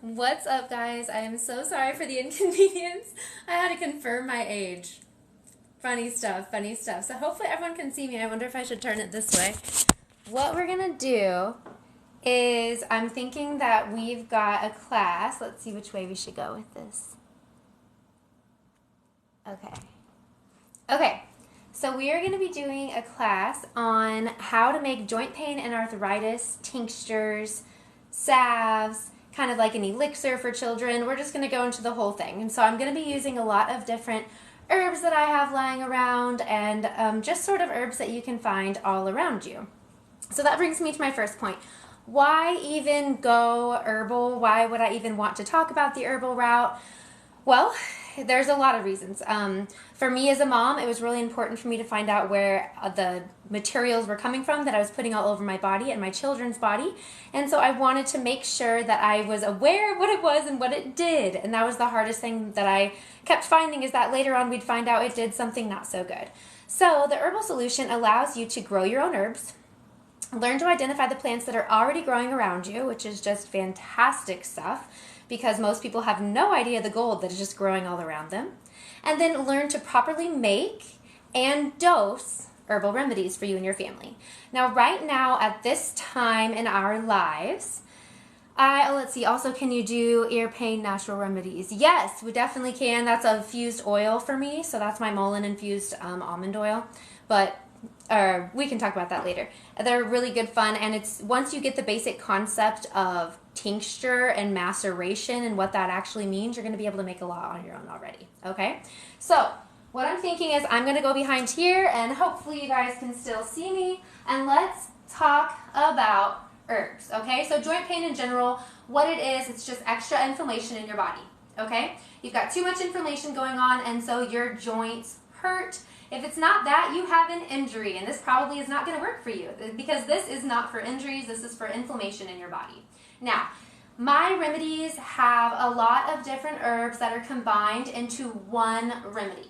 What's up, guys? I am so sorry for the inconvenience. I had to confirm my age. Funny stuff, funny stuff. So hopefully everyone can see me. I wonder if I should turn it this way. What we're going to do is I'm thinking that we've got a class. Let's see which way we should go with this. Okay, so we are going to be doing a class on how to make joint pain and arthritis tinctures, salves, kind of like an elixir for children. We're just going to go into the whole thing. And so I'm going to be using a lot of different herbs that I have lying around and just sort of herbs that you can find all around you. So that brings me to my first point. Why even go herbal? Why would I even want to talk about the herbal route? Well, there's a lot of reasons. For me as a mom, it was really important for me to find out where the materials were coming from that I was putting all over my body and my children's body. And so I wanted to make sure that I was aware of what it was and what it did. And that was the hardest thing that I kept finding, is that later on we'd find out it did something not so good. So the herbal solution allows you to grow your own herbs, learn to identify the plants that are already growing around you, which is just fantastic stuff, because most people have no idea the gold that is just growing all around them. And then learn to properly make and dose herbal remedies for you and your family. Now, right now, at this time in our lives, let's see, also, can you do ear pain natural remedies? Yes, we definitely can. That's a infused oil for me, so that's my Mullein infused almond oil. But we can talk about that later. They're really good fun, and it's once you get the basic concept of tincture and maceration and what that actually means, you're going to be able to make a lot on your own already. Okay, so what I'm thinking is I'm going to go behind here, and hopefully you guys can still see me, and let's talk about herbs. Okay, so joint pain in general, what it is, it's just extra inflammation in your body. Okay, you've got too much inflammation going on, and so your joints hurt. If it's not that, you have an injury, and this probably is not going to work for you, because this is not for injuries, this is for inflammation in your body. Now, my remedies have a lot of different herbs that are combined into one remedy.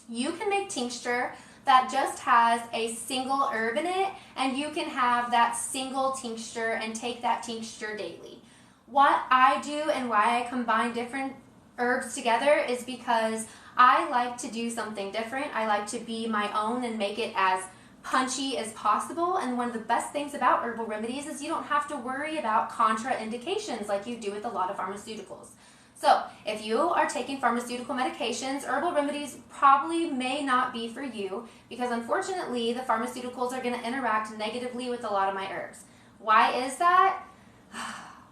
You can make tincture that just has a single herb in it, and you can have that single tincture and take that tincture daily. What I do and why I combine different herbs together is because I like to do something different. I like to be my own and make it as punchy as possible. And one of the best things about herbal remedies is you don't have to worry about contraindications like you do with a lot of pharmaceuticals. So if you are taking pharmaceutical medications, herbal remedies probably may not be for you, because unfortunately the pharmaceuticals are going to interact negatively with a lot of my herbs. Why is that?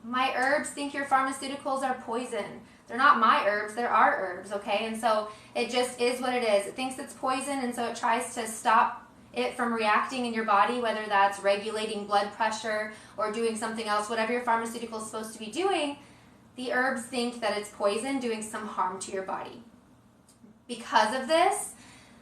My herbs think your pharmaceuticals are poison. They're not my herbs, they're our herbs, okay? And so it just is what it is. It thinks it's poison, and so it tries to stop it from reacting in your body, whether that's regulating blood pressure or doing something else. Whatever your pharmaceutical is supposed to be doing, the herbs think that it's poison, doing some harm to your body. Because of this,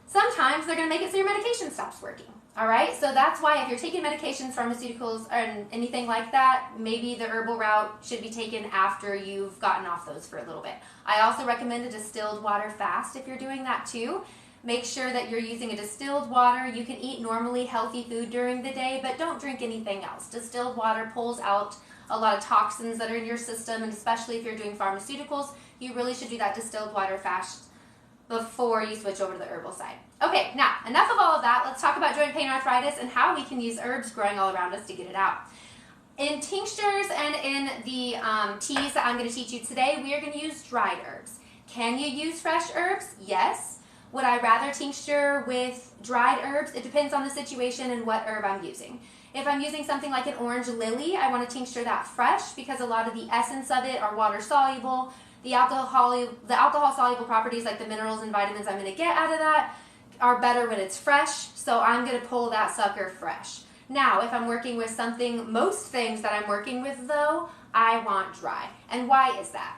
sometimes they're going to make it so your medication stops working. All right, so that's why if you're taking medications, pharmaceuticals, or anything like that, maybe the herbal route should be taken after you've gotten off those for a little bit. I also recommend a distilled water fast if you're doing that too. Make sure that you're using a distilled water. You can eat normally healthy food during the day, but don't drink anything else. Distilled water pulls out a lot of toxins that are in your system, and especially if you're doing pharmaceuticals, you really should do that distilled water fast before you switch over to the herbal side. Okay, now, enough of all of that. Let's talk about joint pain and arthritis and how we can use herbs growing all around us to get it out. In tinctures and in the teas that I'm going to teach you today, we are going to use dried herbs. Can you use fresh herbs? Yes. Would I rather tincture with dried herbs? It depends on the situation and what herb I'm using. If I'm using something like an orange lily, I want to tincture that fresh, because a lot of the essence of it are water soluble. The alcohol soluble properties, like the minerals and vitamins I'm going to get out of that, are better when it's fresh, so I'm going to pull that sucker fresh. Now, if I'm working with something, most things that I'm working with though, I want dry. And why is that?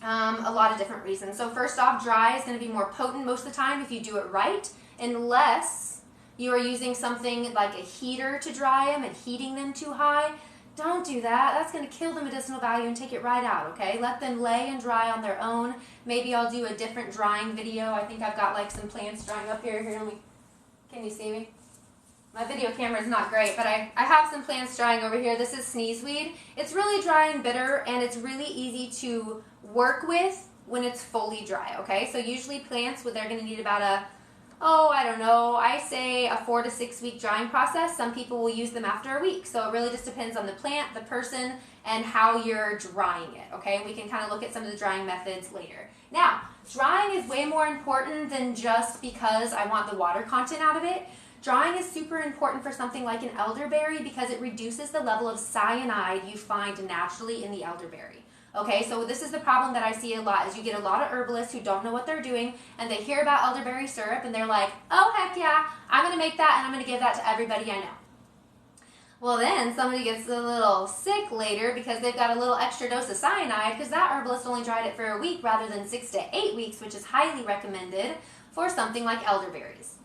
A lot of different reasons. So first off, dry is going to be more potent most of the time if you do it right, unless you are using something like a heater to dry them and heating them too high. Don't do that. That's going to kill the medicinal value and take it right out, okay? Let them lay and dry on their own. Maybe I'll do a different drying video. I think I've got like some plants drying up here. Can you see me? My video camera is not great, but I have some plants drying over here. This is sneezeweed. It's really dry and bitter, and it's really easy to work with when it's fully dry, okay? So usually plants, they're going to need about I don't know, I say a 4 to 6 week drying process. Some people will use them after a week. So it really just depends on the plant, the person, and how you're drying it, okay? We can kind of look at some of the drying methods later. Now, drying is way more important than just because I want the water content out of it. Drying is super important for something like an elderberry because it reduces the level of cyanide you find naturally in the elderberry. Okay, so this is the problem that I see a lot is you get a lot of herbalists who don't know what they're doing and they hear about elderberry syrup and they're like, oh heck yeah, I'm going to make that and I'm going to give that to everybody I know. Well then somebody gets a little sick later because they've got a little extra dose of cyanide because that herbalist only dried it for a week rather than 6 to 8 weeks, which is highly recommended for something like elderberries.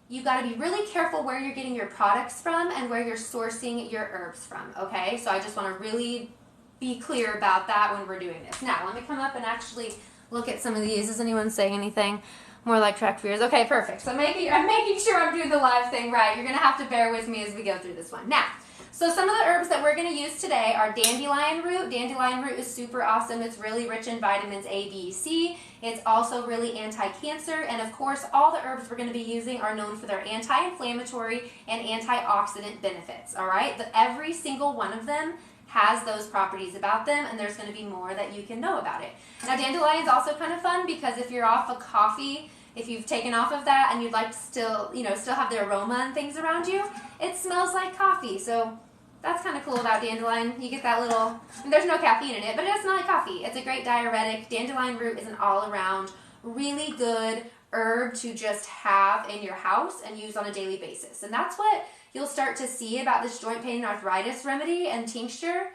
You've got to be really careful where you're getting your products from and where you're sourcing your herbs from, okay? So I just want to really be clear about that when we're doing this. Now, let me come up and actually look at some of these. Is anyone saying anything? More like track fears. Okay, perfect. So I'm making sure I'm doing the live thing right. You're going to have to bear with me as we go through this one. Now, so some of the herbs that we're going to use today are dandelion root. Dandelion root is super awesome. It's really rich in vitamins A, B, C. It's also really anti-cancer. And of course, all the herbs we're going to be using are known for their anti-inflammatory and antioxidant benefits. All right? Every single one of them has those properties about them, and there's going to be more that you can know about it. Now, dandelion's also kind of fun because if you're off of coffee, if you've taken off of that and you'd like to still have the aroma and things around you, it smells like coffee. So that's kind of cool about dandelion. You get that little, there's no caffeine in it, but it does smell like coffee. It's a great diuretic. Dandelion root is an all-around, really good herb to just have in your house and use on a daily basis. And that's what you'll start to see about this joint pain and arthritis remedy and tincture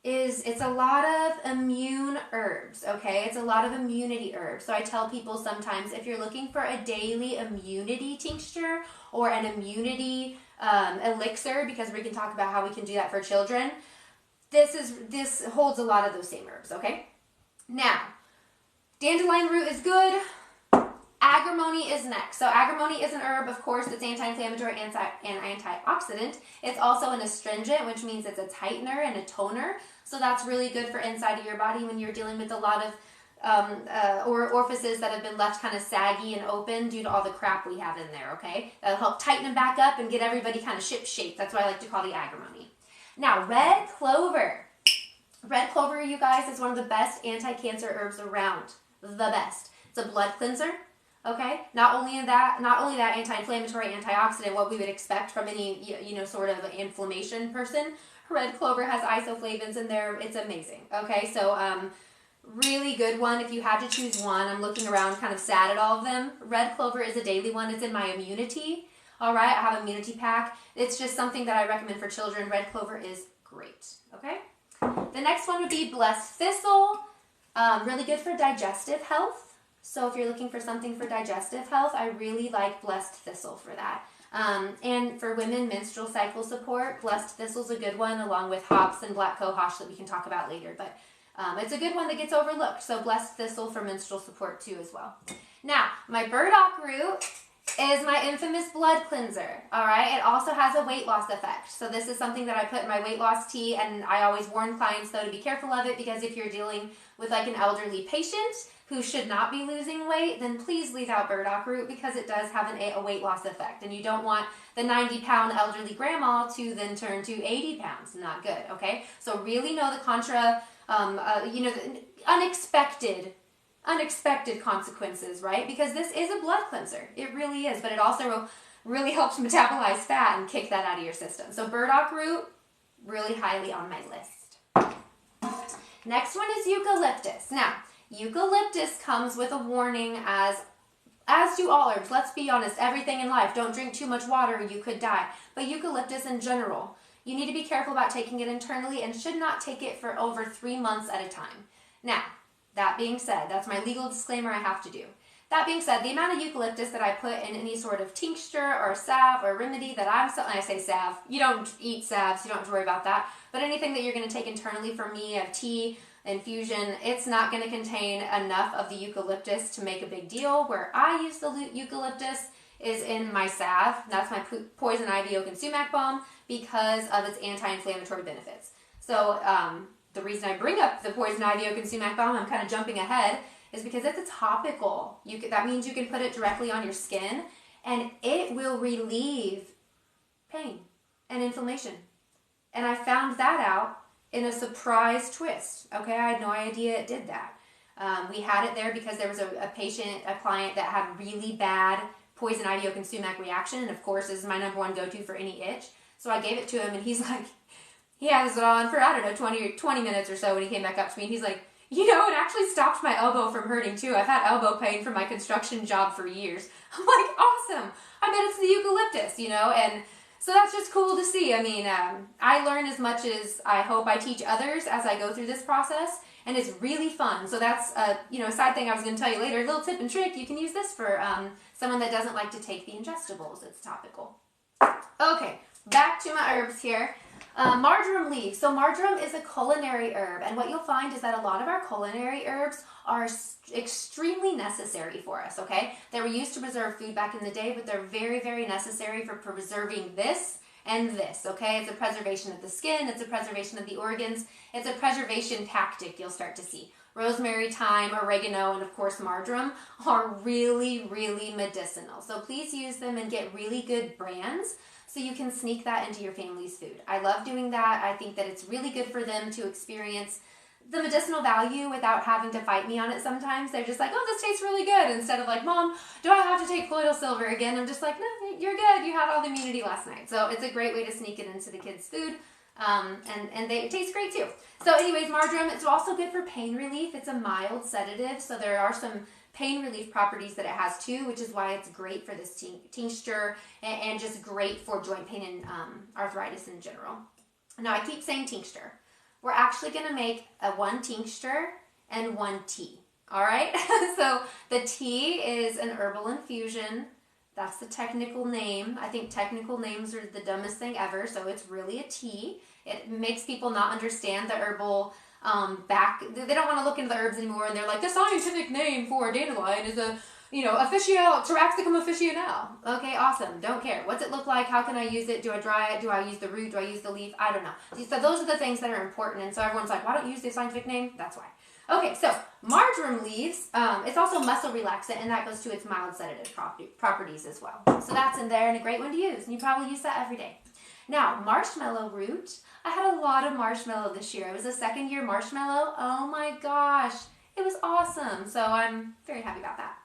is it's a lot of immune herbs, okay? It's a lot of immunity herbs. So I tell people sometimes if you're looking for a daily immunity tincture or an immunity elixir, because we can talk about how we can do that for children, this holds a lot of those same herbs, okay? Now, dandelion root is good. Agrimony is next. So agrimony is an herb, of course, it's anti-inflammatory and antioxidant. It's also an astringent, which means it's a tightener and a toner. So that's really good for inside of your body when you're dealing with a lot of orifices that have been left kind of saggy and open due to all the crap we have in there, okay? That'll help tighten them back up and get everybody kind of ship-shape. That's what I like to call the agrimony. Now, red clover. Red clover, you guys, is one of the best anti-cancer herbs around. The best. It's a blood cleanser. Okay, not only that anti-inflammatory, antioxidant, what we would expect from any sort of inflammation person. Red clover has isoflavones in there. It's amazing. Okay, so really good one. If you had to choose one, I'm looking around kind of sad at all of them. Red clover is a daily one. It's in my immunity. All right, I have immunity pack. It's just something that I recommend for children. Red clover is great. Okay, the next one would be blessed thistle. Really good for digestive health. So if you're looking for something for digestive health, I really like blessed thistle for that. And for women, menstrual cycle support, blessed thistle's a good one, along with hops and black cohosh that we can talk about later. But it's a good one that gets overlooked. So blessed thistle for menstrual support too as well. Now, my burdock root is my infamous blood cleanser. All right, it also has a weight loss effect. So this is something that I put in my weight loss tea, and I always warn clients though to be careful of it because if you're dealing with like an elderly patient who should not be losing weight, then please leave out burdock root because it does have a weight loss effect. And you don't want the 90-pound elderly grandma to then turn to 80 pounds. Not good, okay? So really know the unexpected consequences, right? Because this is a blood cleanser. It really is, but it also really helps metabolize fat and kick that out of your system. So burdock root, really highly on my list. Next one is eucalyptus. Now, eucalyptus comes with a warning as do all herbs. Let's be honest, everything in life. Don't drink too much water, you could die. But eucalyptus in general, you need to be careful about taking it internally and should not take it for over 3 months at a time. Now, that being said, that's my legal disclaimer I have to do. That being said, the amount of eucalyptus that I put in any sort of tincture or salve or remedy that I say salve, you don't eat salve, so you don't have to worry about that, but anything that you're going to take internally from me, of tea, infusion, it's not going to contain enough of the eucalyptus to make a big deal. Where I use the eucalyptus is in my salve. That's my poison ivy oak and sumac balm because of its anti-inflammatory benefits. So the reason I bring up the poison ivy oak and sumac balm, I'm kind of jumping ahead, is because it's a topical. That means you can put it directly on your skin and it will relieve pain and inflammation. And I found that out in a surprise twist. Okay, I had no idea it did that. We had it there because there was a client that had really bad poison ivy oak and sumac reaction, and of course this is my number one go-to for any itch. So I gave it to him, and he's like, he has it on for, I don't know, 20 minutes or so when he came back up to me, and he's like, you know, it actually stopped my elbow from hurting too. I've had elbow pain from my construction job for years. I'm like, awesome. I bet it's the eucalyptus, you know, and so that's just cool to see. I mean, I learn as much as I hope I teach others as I go through this process, and it's really fun. So that's a side thing I was going to tell you later. A little tip and trick, you can use this for someone that doesn't like to take the ingestibles. It's topical. Okay, back to my herbs here. Marjoram leaf. So marjoram is a culinary herb, and what you'll find is that a lot of our culinary herbs are extremely necessary for us, okay? They were used to preserve food back in the day, but they're very, very necessary for preserving this and this, okay? It's a preservation of the skin, it's a preservation of the organs, it's a preservation tactic you'll start to see. Rosemary, thyme, oregano, and of course marjoram are really, really medicinal. So please use them and get really good brands so you can sneak that into your family's food. I love doing that. I think that it's really good for them to experience the medicinal value without having to fight me on it sometimes. They're just like, oh, this tastes really good. Instead of like, Mom, do I have to take colloidal silver again? I'm just like, no, you're good. You had all the immunity last night. So it's a great way to sneak it into the kids' food. And it tastes great too. So anyways, marjoram, it's also good for pain relief. It's a mild sedative. So there are some pain relief properties that it has too, which is why it's great for this tincture and just great for joint pain and arthritis in general. Now I keep saying tincture. We're actually going to make one tincture and one tea. All right. So the tea is an herbal infusion. That's the technical name. I think technical names are the dumbest thing ever. So it's really a tea. It makes people not understand the herbal they don't want to look into the herbs anymore, and they're like, the scientific name for a dandelion is a, Taraxacum officinale. Okay, awesome. Don't care. What's it look like? How can I use it? Do I dry it? Do I use the root? Do I use the leaf? I don't know. So those are the things that are important, and so everyone's like, why don't you use the scientific name? That's why. Okay, so marjoram leaves, it's also muscle relaxant, and that goes to its mild sedative properties as well. So that's in there and a great one to use, and you probably use that every day. Now, marshmallow root. I had a lot of marshmallow this year. It was a second year marshmallow. Oh my gosh, it was awesome. So I'm very happy about that.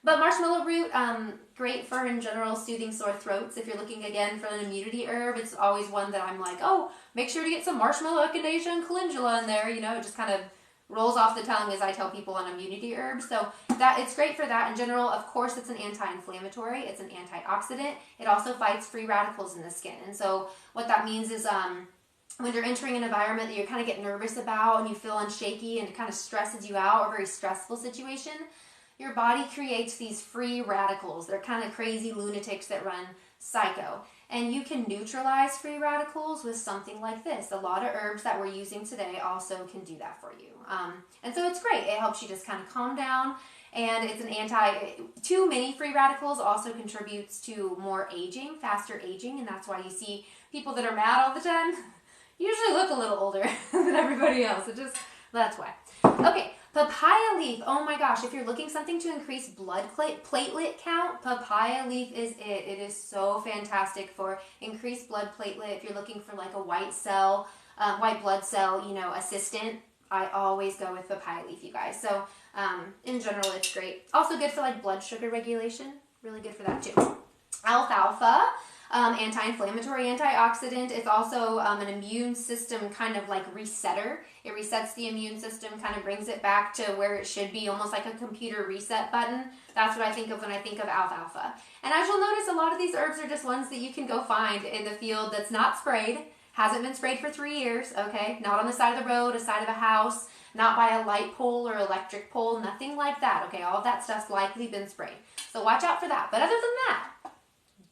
But marshmallow root, great for, in general, soothing sore throats. If you're looking, again, for an immunity herb, it's always one that I'm like, oh, make sure to get some marshmallow, echinacea, and calendula in there. You know, it just kind of rolls off the tongue as I tell people on immunity herbs. So that it's great for that in general. Of course, it's an anti-inflammatory. It's an antioxidant. It also fights free radicals in the skin. And so what that means is when you're entering an environment that you kind of get nervous about and you feel unshaky and it kind of stresses you out, or a very stressful situation, your body creates these free radicals. They're kind of crazy lunatics that run psycho. And you can neutralize free radicals with something like this. A lot of herbs that we're using today also can do that for you. And so it's great. It helps you just kind of calm down. And it's too many free radicals also contributes to more aging, faster aging. And that's why you see people that are mad all the time usually look a little older than everybody else. That's why. Okay, papaya leaf. Oh my gosh, if you're looking something to increase blood platelet count, papaya leaf is it. It is so fantastic for increased blood platelet. If you're looking for like a white blood cell, assistant, I always go with papaya leaf, you guys. So in general, it's great. Also good for like blood sugar regulation. Really good for that too. Alfalfa. Anti-inflammatory, antioxidant. It's also an immune system kind of like resetter. It resets the immune system, kind of brings it back to where it should be, almost like a computer reset button. That's what I think of when I think of alfalfa. And as you'll notice, a lot of these herbs are just ones that you can go find in the field that's not sprayed, hasn't been sprayed for 3 years, okay? Not on the side of the road, a side of a house, not by a light pole or electric pole, nothing like that, okay? All of that stuff's likely been sprayed. So watch out for that. But other than that,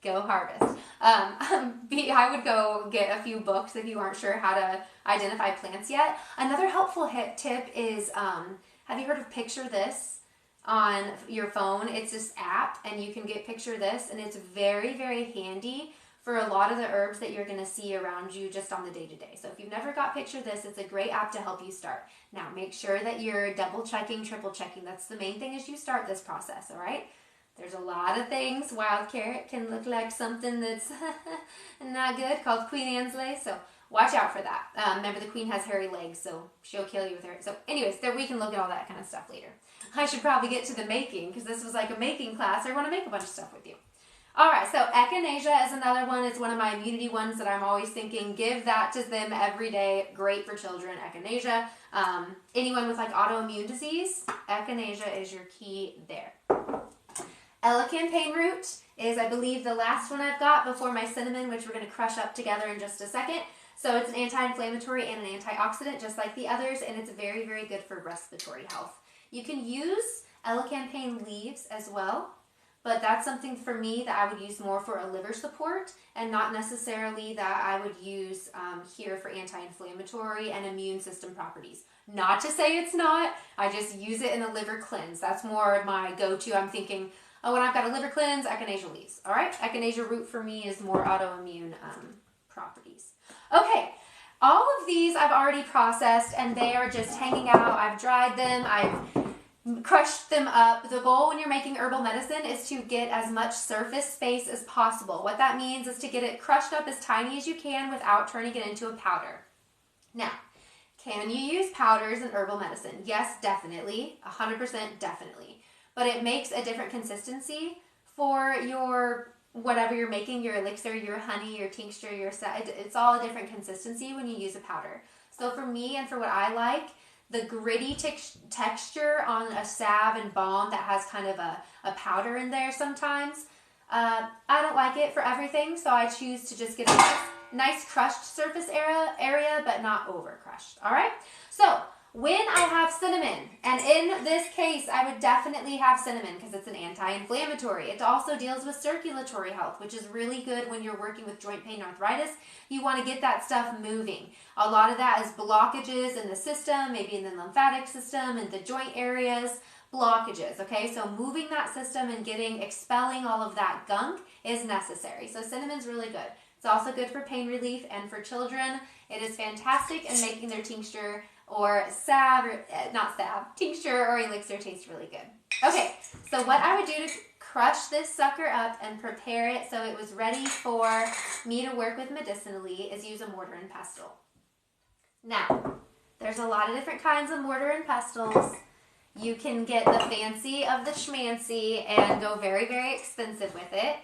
go harvest. I would go get a few books if you aren't sure how to identify plants yet. Another helpful tip is, have you heard of Picture This? on your phone. It's this app, and you can picture this, and it's very, very handy for a lot of the herbs that you're going to see around you just on the day-to-day. So if you've never got picture this, it's a great app to help you start. Now, make sure that you're double checking, triple checking. That's the main thing as you start this process, all right? There's a lot of things. Wild carrot can look like something that's not good, called Queen Anne's lace, so watch out for that. Remember, the queen has hairy legs, so she'll kill you with her. So anyways, there, we can look at all that kind of stuff later. I should probably get to the making, because this was like a making class. I want to make a bunch of stuff with you. All right, so echinacea is another one. It's one of my immunity ones that I'm always thinking, give that to them every day. Great for children, echinacea. Anyone with like autoimmune disease, echinacea is your key there. Elecampane root is, I believe, the last one I've got before my cinnamon, which we're going to crush up together in just a second. So it's an anti-inflammatory and an antioxidant, just like the others, and it's very, very good for respiratory health. You can use elecampane leaves as well, but that's something for me that I would use more for a liver support, and not necessarily that I would use here for anti-inflammatory and immune system properties. Not to say it's not, I just use it in a liver cleanse. That's more my go-to. I'm thinking, oh, when I've got a liver cleanse, echinacea leaves. All right, echinacea root for me is more autoimmune properties. Okay, all of these I've already processed, and they are just hanging out. I've dried them, I've crushed them up. The goal when you're making herbal medicine is to get as much surface space as possible. What that means is to get it crushed up as tiny as you can without turning it into a powder. Now, can you use powders in herbal medicine? Yes, definitely, 100% definitely. But it makes a different consistency for your whatever you're making, your elixir, your honey, your tincture, it's all a different consistency when you use a powder. So for me and for what I like, the gritty texture on a salve and balm that has kind of a powder in there sometimes, I don't like it for everything, so I choose to just get a nice crushed surface area, but not over crushed. All right? So when I have cinnamon, and in this case, I would definitely have cinnamon because it's an anti-inflammatory. It also deals with circulatory health, which is really good when you're working with joint pain and arthritis. You want to get that stuff moving. A lot of that is blockages in the system, maybe in the lymphatic system, and the joint areas, blockages, okay? So moving that system and expelling all of that gunk is necessary. So cinnamon's really good. It's also good for pain relief, and for children, it is fantastic in making their tincture or tincture or elixir taste really good. Okay, so what I would do to crush this sucker up and prepare it so it was ready for me to work with medicinally is use a mortar and pestle. Now, there's a lot of different kinds of mortar and pestles. You can get the fancy of the schmancy and go very, very expensive with it.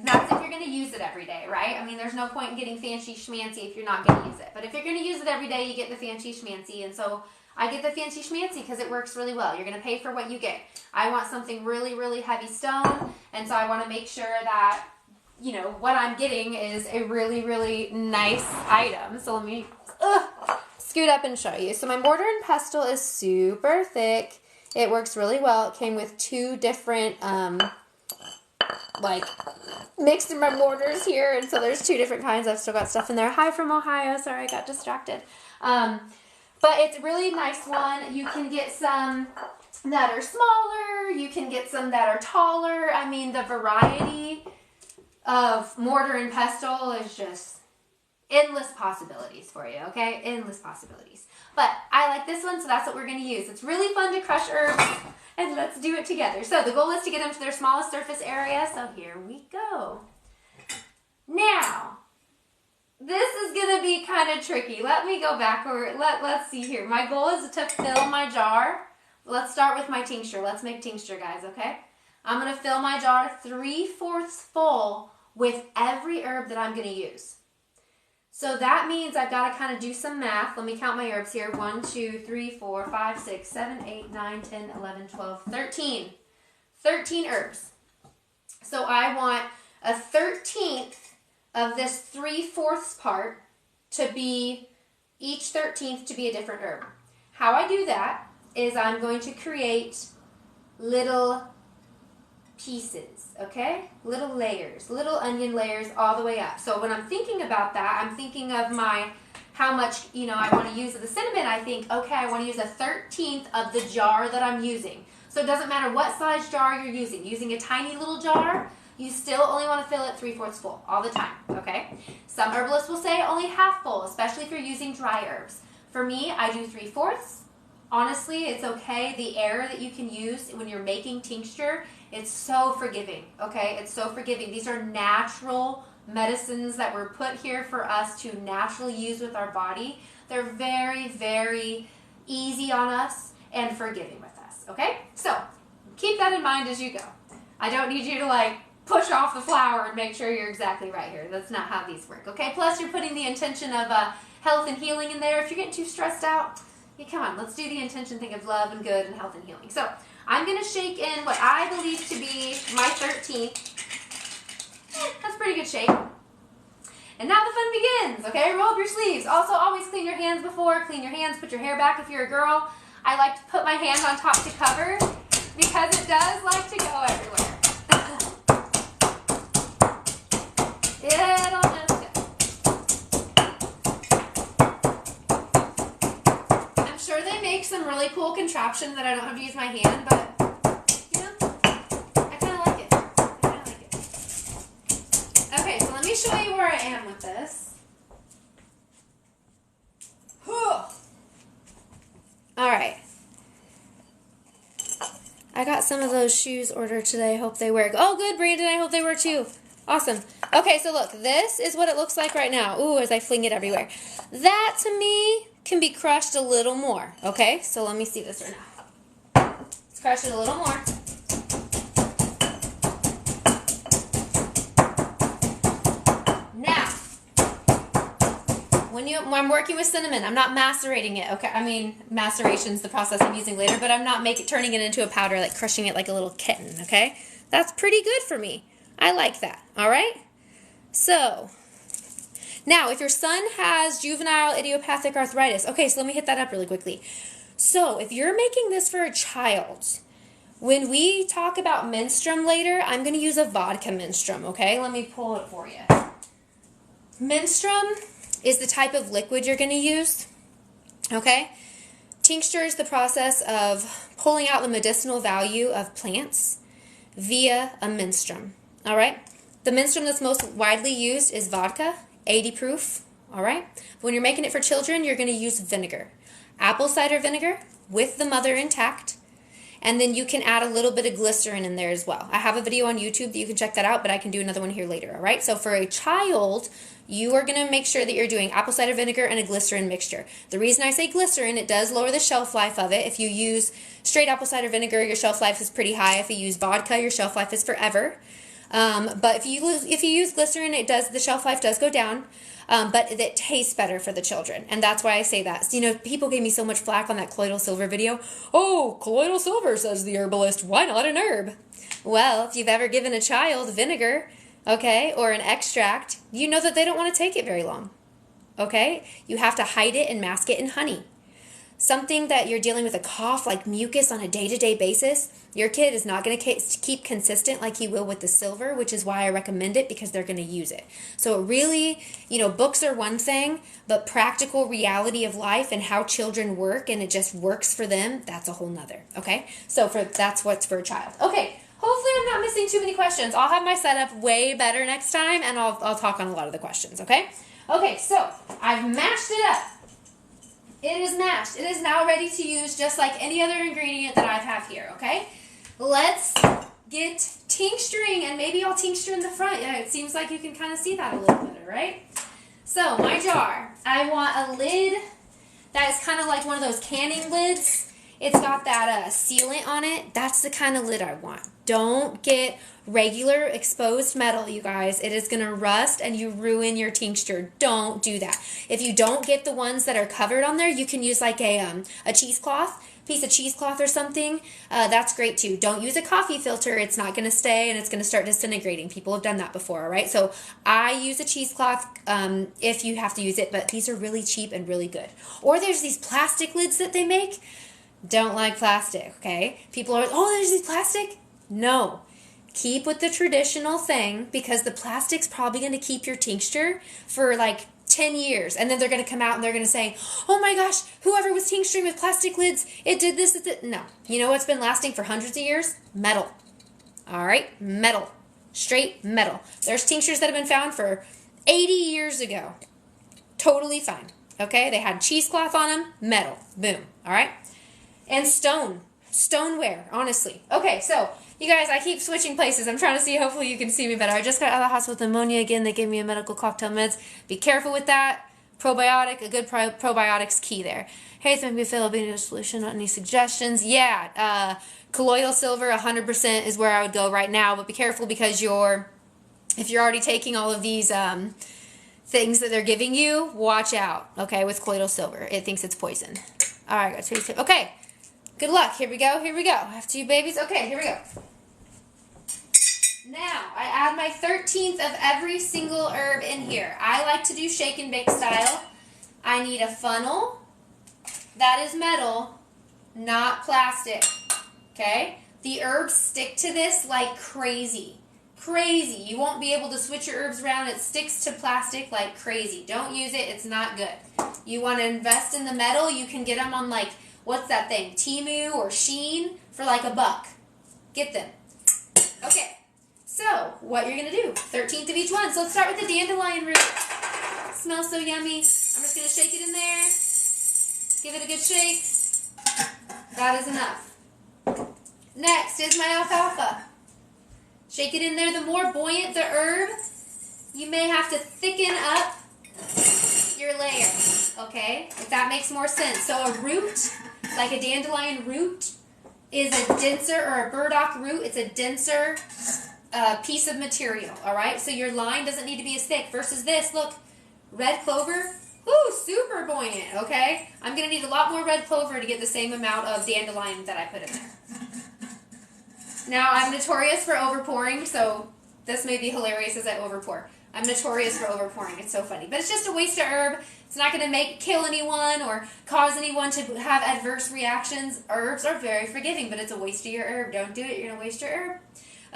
That's if you're going to use it every day, right? I mean, there's no point in getting fancy schmancy if you're not going to use it. But if you're going to use it every day, you get the fancy schmancy. And so I get the fancy schmancy because it works really well. You're going to pay for what you get. I want something really, really heavy stone. And so I want to make sure that, you know, what I'm getting is a really, really nice item. So let me scoot up and show you. So my mortar and pestle is super thick. It works really well. It came with two different mixed in my mortars here, and so there's two different kinds. I've still got stuff in there. Hi from Ohio. Sorry, I got distracted. But it's a really nice one. You can get some that are smaller. You can get some that are taller. I mean, the variety of mortar and pestle is just endless possibilities for you, okay? Endless possibilities. But I like this one, so that's what we're going to use. It's really fun to crush herbs, and let's do it together. So the goal is to get them to their smallest surface area, so here we go. Now, this is going to be kind of tricky. Let me go backward. Let's see here. My goal is to fill my jar. Let's start with my tincture. Let's make tincture, guys, okay? I'm going to fill my jar 3/4 full with every herb that I'm going to use. So that means I've got to kind of do some math. Let me count my herbs here. 1, 2, 3, 4, 5, 6, 7, 8, 9, 10, 11, 12, 13. 13 herbs. So I want a 13th of this 3/4 part to be, each 13th to be a different herb. How I do that is I'm going to create little pieces, okay? Little layers, little onion layers all the way up. So when I'm thinking about that, I'm thinking of my how much, I want to use of the cinnamon, I think, okay, I want to use 1/13 of the jar that I'm using. So it doesn't matter what size jar you're using. Using a tiny little jar, you still only want to fill it 3/4 full all the time, okay? Some herbalists will say only half full, especially if you're using dry herbs. For me, I do 3/4. Honestly, it's okay. The air that you can use when you're making tincture, it's so forgiving, okay? It's so forgiving. These are natural medicines that were put here for us to naturally use with our body. They're very, very easy on us and forgiving with us, okay? So keep that in mind as you go. I don't need you to push off the flour and make sure you're exactly right here. That's not how these work, okay? Plus you're putting the intention of health and healing in there. If you're getting too stressed out, come on, let's do the intention thing of love and good and health and healing. So I'm going to shake in what I believe to be my 13th. That's pretty good shake. And now the fun begins, okay? Roll up your sleeves. Also, always clean your hands before. Clean your hands. Put your hair back if you're a girl. I like to put my hand on top to cover because it does like to go everywhere. It'll just go. I'm sure they make some really cool contraption that I don't have to use my hand, but let me show you where I am with this. Alright. I got some of those shoes ordered today. I hope they work. Oh, good, Brandon. I hope they work too. Awesome. Okay, so look. This is what it looks like right now. Ooh, as I fling it everywhere. That, to me, can be crushed a little more. Okay, so let me see this right now. Let's crush it a little more. When I'm working with cinnamon, I'm not macerating it, okay? I mean, maceration's the process I'm using later, but I'm not turning it into a powder, crushing it like a little kitten, okay? That's pretty good for me. I like that, all right? So, now, if your son has juvenile idiopathic arthritis, okay, so let me hit that up really quickly. So, if you're making this for a child, when we talk about menstruum later, I'm going to use a vodka menstruum, okay? Let me pull it for you. Menstruum is the type of liquid you're going to use, okay? Tincture is the process of pulling out the medicinal value of plants via a menstruum, all right? The menstruum that's most widely used is vodka, 80 proof, all right? When you're making it for children, you're going to use vinegar. Apple cider vinegar with the mother intact, and then you can add a little bit of glycerin in there as well. I have a video on YouTube that you can check that out, but I can do another one here later, all right? So for a child, you are going to make sure that you're doing apple cider vinegar and a glycerin mixture. The reason I say glycerin, it does lower the shelf life of it. If you use straight apple cider vinegar, your shelf life is pretty high. If you use vodka, your shelf life is forever. But if you use glycerin, the shelf life does go down. But it tastes better for the children. And that's why I say that. So, people gave me so much flack on that colloidal silver video. Oh, colloidal silver, says the herbalist. Why not an herb? Well, if you've ever given a child vinegar, okay, or an extract, you know that they don't want to take it very long, okay? You have to hide it and mask it in honey. Something that you're dealing with a cough like mucus on a day-to-day basis, your kid is not going to keep consistent like he will with the silver, which is why I recommend it, because they're going to use it. So it really, books are one thing, but practical reality of life and how children work and it just works for them, that's a whole nother, okay? So that's what's for a child. Okay. Hopefully I'm not missing too many questions. I'll have my setup way better next time, and I'll talk on a lot of the questions, okay? Okay, so I've mashed it up. It is mashed. It is now ready to use just like any other ingredient that I have here, okay? Let's get tincturing, and maybe I'll tincture in the front. Yeah, it seems like you can kind of see that a little better, right? So my jar, I want a lid that is kind of like one of those canning lids. It's got that sealant on it. That's the kind of lid I want. Don't get regular exposed metal, you guys. It is going to rust and you ruin your tincture. Don't do that. If you don't get the ones that are covered on there, you can use like a cheesecloth, piece of cheesecloth or something. That's great too. Don't use a coffee filter. It's not going to stay and it's going to start disintegrating. People have done that before, all right? So I use a cheesecloth if you have to use it, but these are really cheap and really good. Or there's these plastic lids that they make. Don't like plastic, okay? People are, oh, there's these plastic? No. Keep with the traditional thing, because the plastic's probably going to keep your tincture for like 10 years. And then they're going to come out and they're going to say, oh my gosh, whoever was tincturing with plastic lids, it did this, it did. No. You know what's been lasting for hundreds of years? Metal. All right? Metal. Straight metal. There's tinctures that have been found for 80 years ago. Totally fine. Okay? They had cheesecloth on them. Metal. Boom. All right? And stone. Stoneware, honestly. Okay, so, you guys, I keep switching places. I'm trying to see, hopefully you can see me better. I just got out of the hospital with pneumonia again. They gave me a medical cocktail meds. Be careful with that. Probiotic, a good probiotic's key there. Hey, it's maybe a Filipino solution. Not any suggestions? Yeah, colloidal silver, 100% is where I would go right now. But be careful because if you're already taking all of these things that they're giving you, watch out, okay, with colloidal silver. It thinks it's poison. All right, guys. Okay. Good luck. Here we go. Here we go. After you babies. Okay, here we go. Now, I add my 13th of every single herb in here. I like to do shake and bake style. I need a funnel that is metal, not plastic. Okay? The herbs stick to this like crazy. Crazy. You won't be able to switch your herbs around. It sticks to plastic like crazy. Don't use it. It's not good. You want to invest in the metal. You can get them on like, what's that thing? Temu or Shein for like $1. Get them. Okay. So, what you're going to do. 13th of each one. So, let's start with the dandelion root. It smells so yummy. I'm just going to shake it in there. Give it a good shake. That is enough. Next is my alfalfa. Shake it in there. The more buoyant the herb, you may have to thicken up your layer. Okay? If that makes more sense. So, a root, like a dandelion root, is a denser, or a burdock root, it's a denser piece of material, all right? So your line doesn't need to be as thick versus this. Look, red clover, ooh, super buoyant, okay? I'm going to need a lot more red clover to get the same amount of dandelion that I put in there. Now, I'm notorious for overpouring, so this may be hilarious as I overpour. I'm notorious for overpouring. It's so funny. But it's just a waste of herb. It's not going to kill anyone or cause anyone to have adverse reactions. Herbs are very forgiving, but it's a waste of your herb. Don't do it. You're going to waste your herb.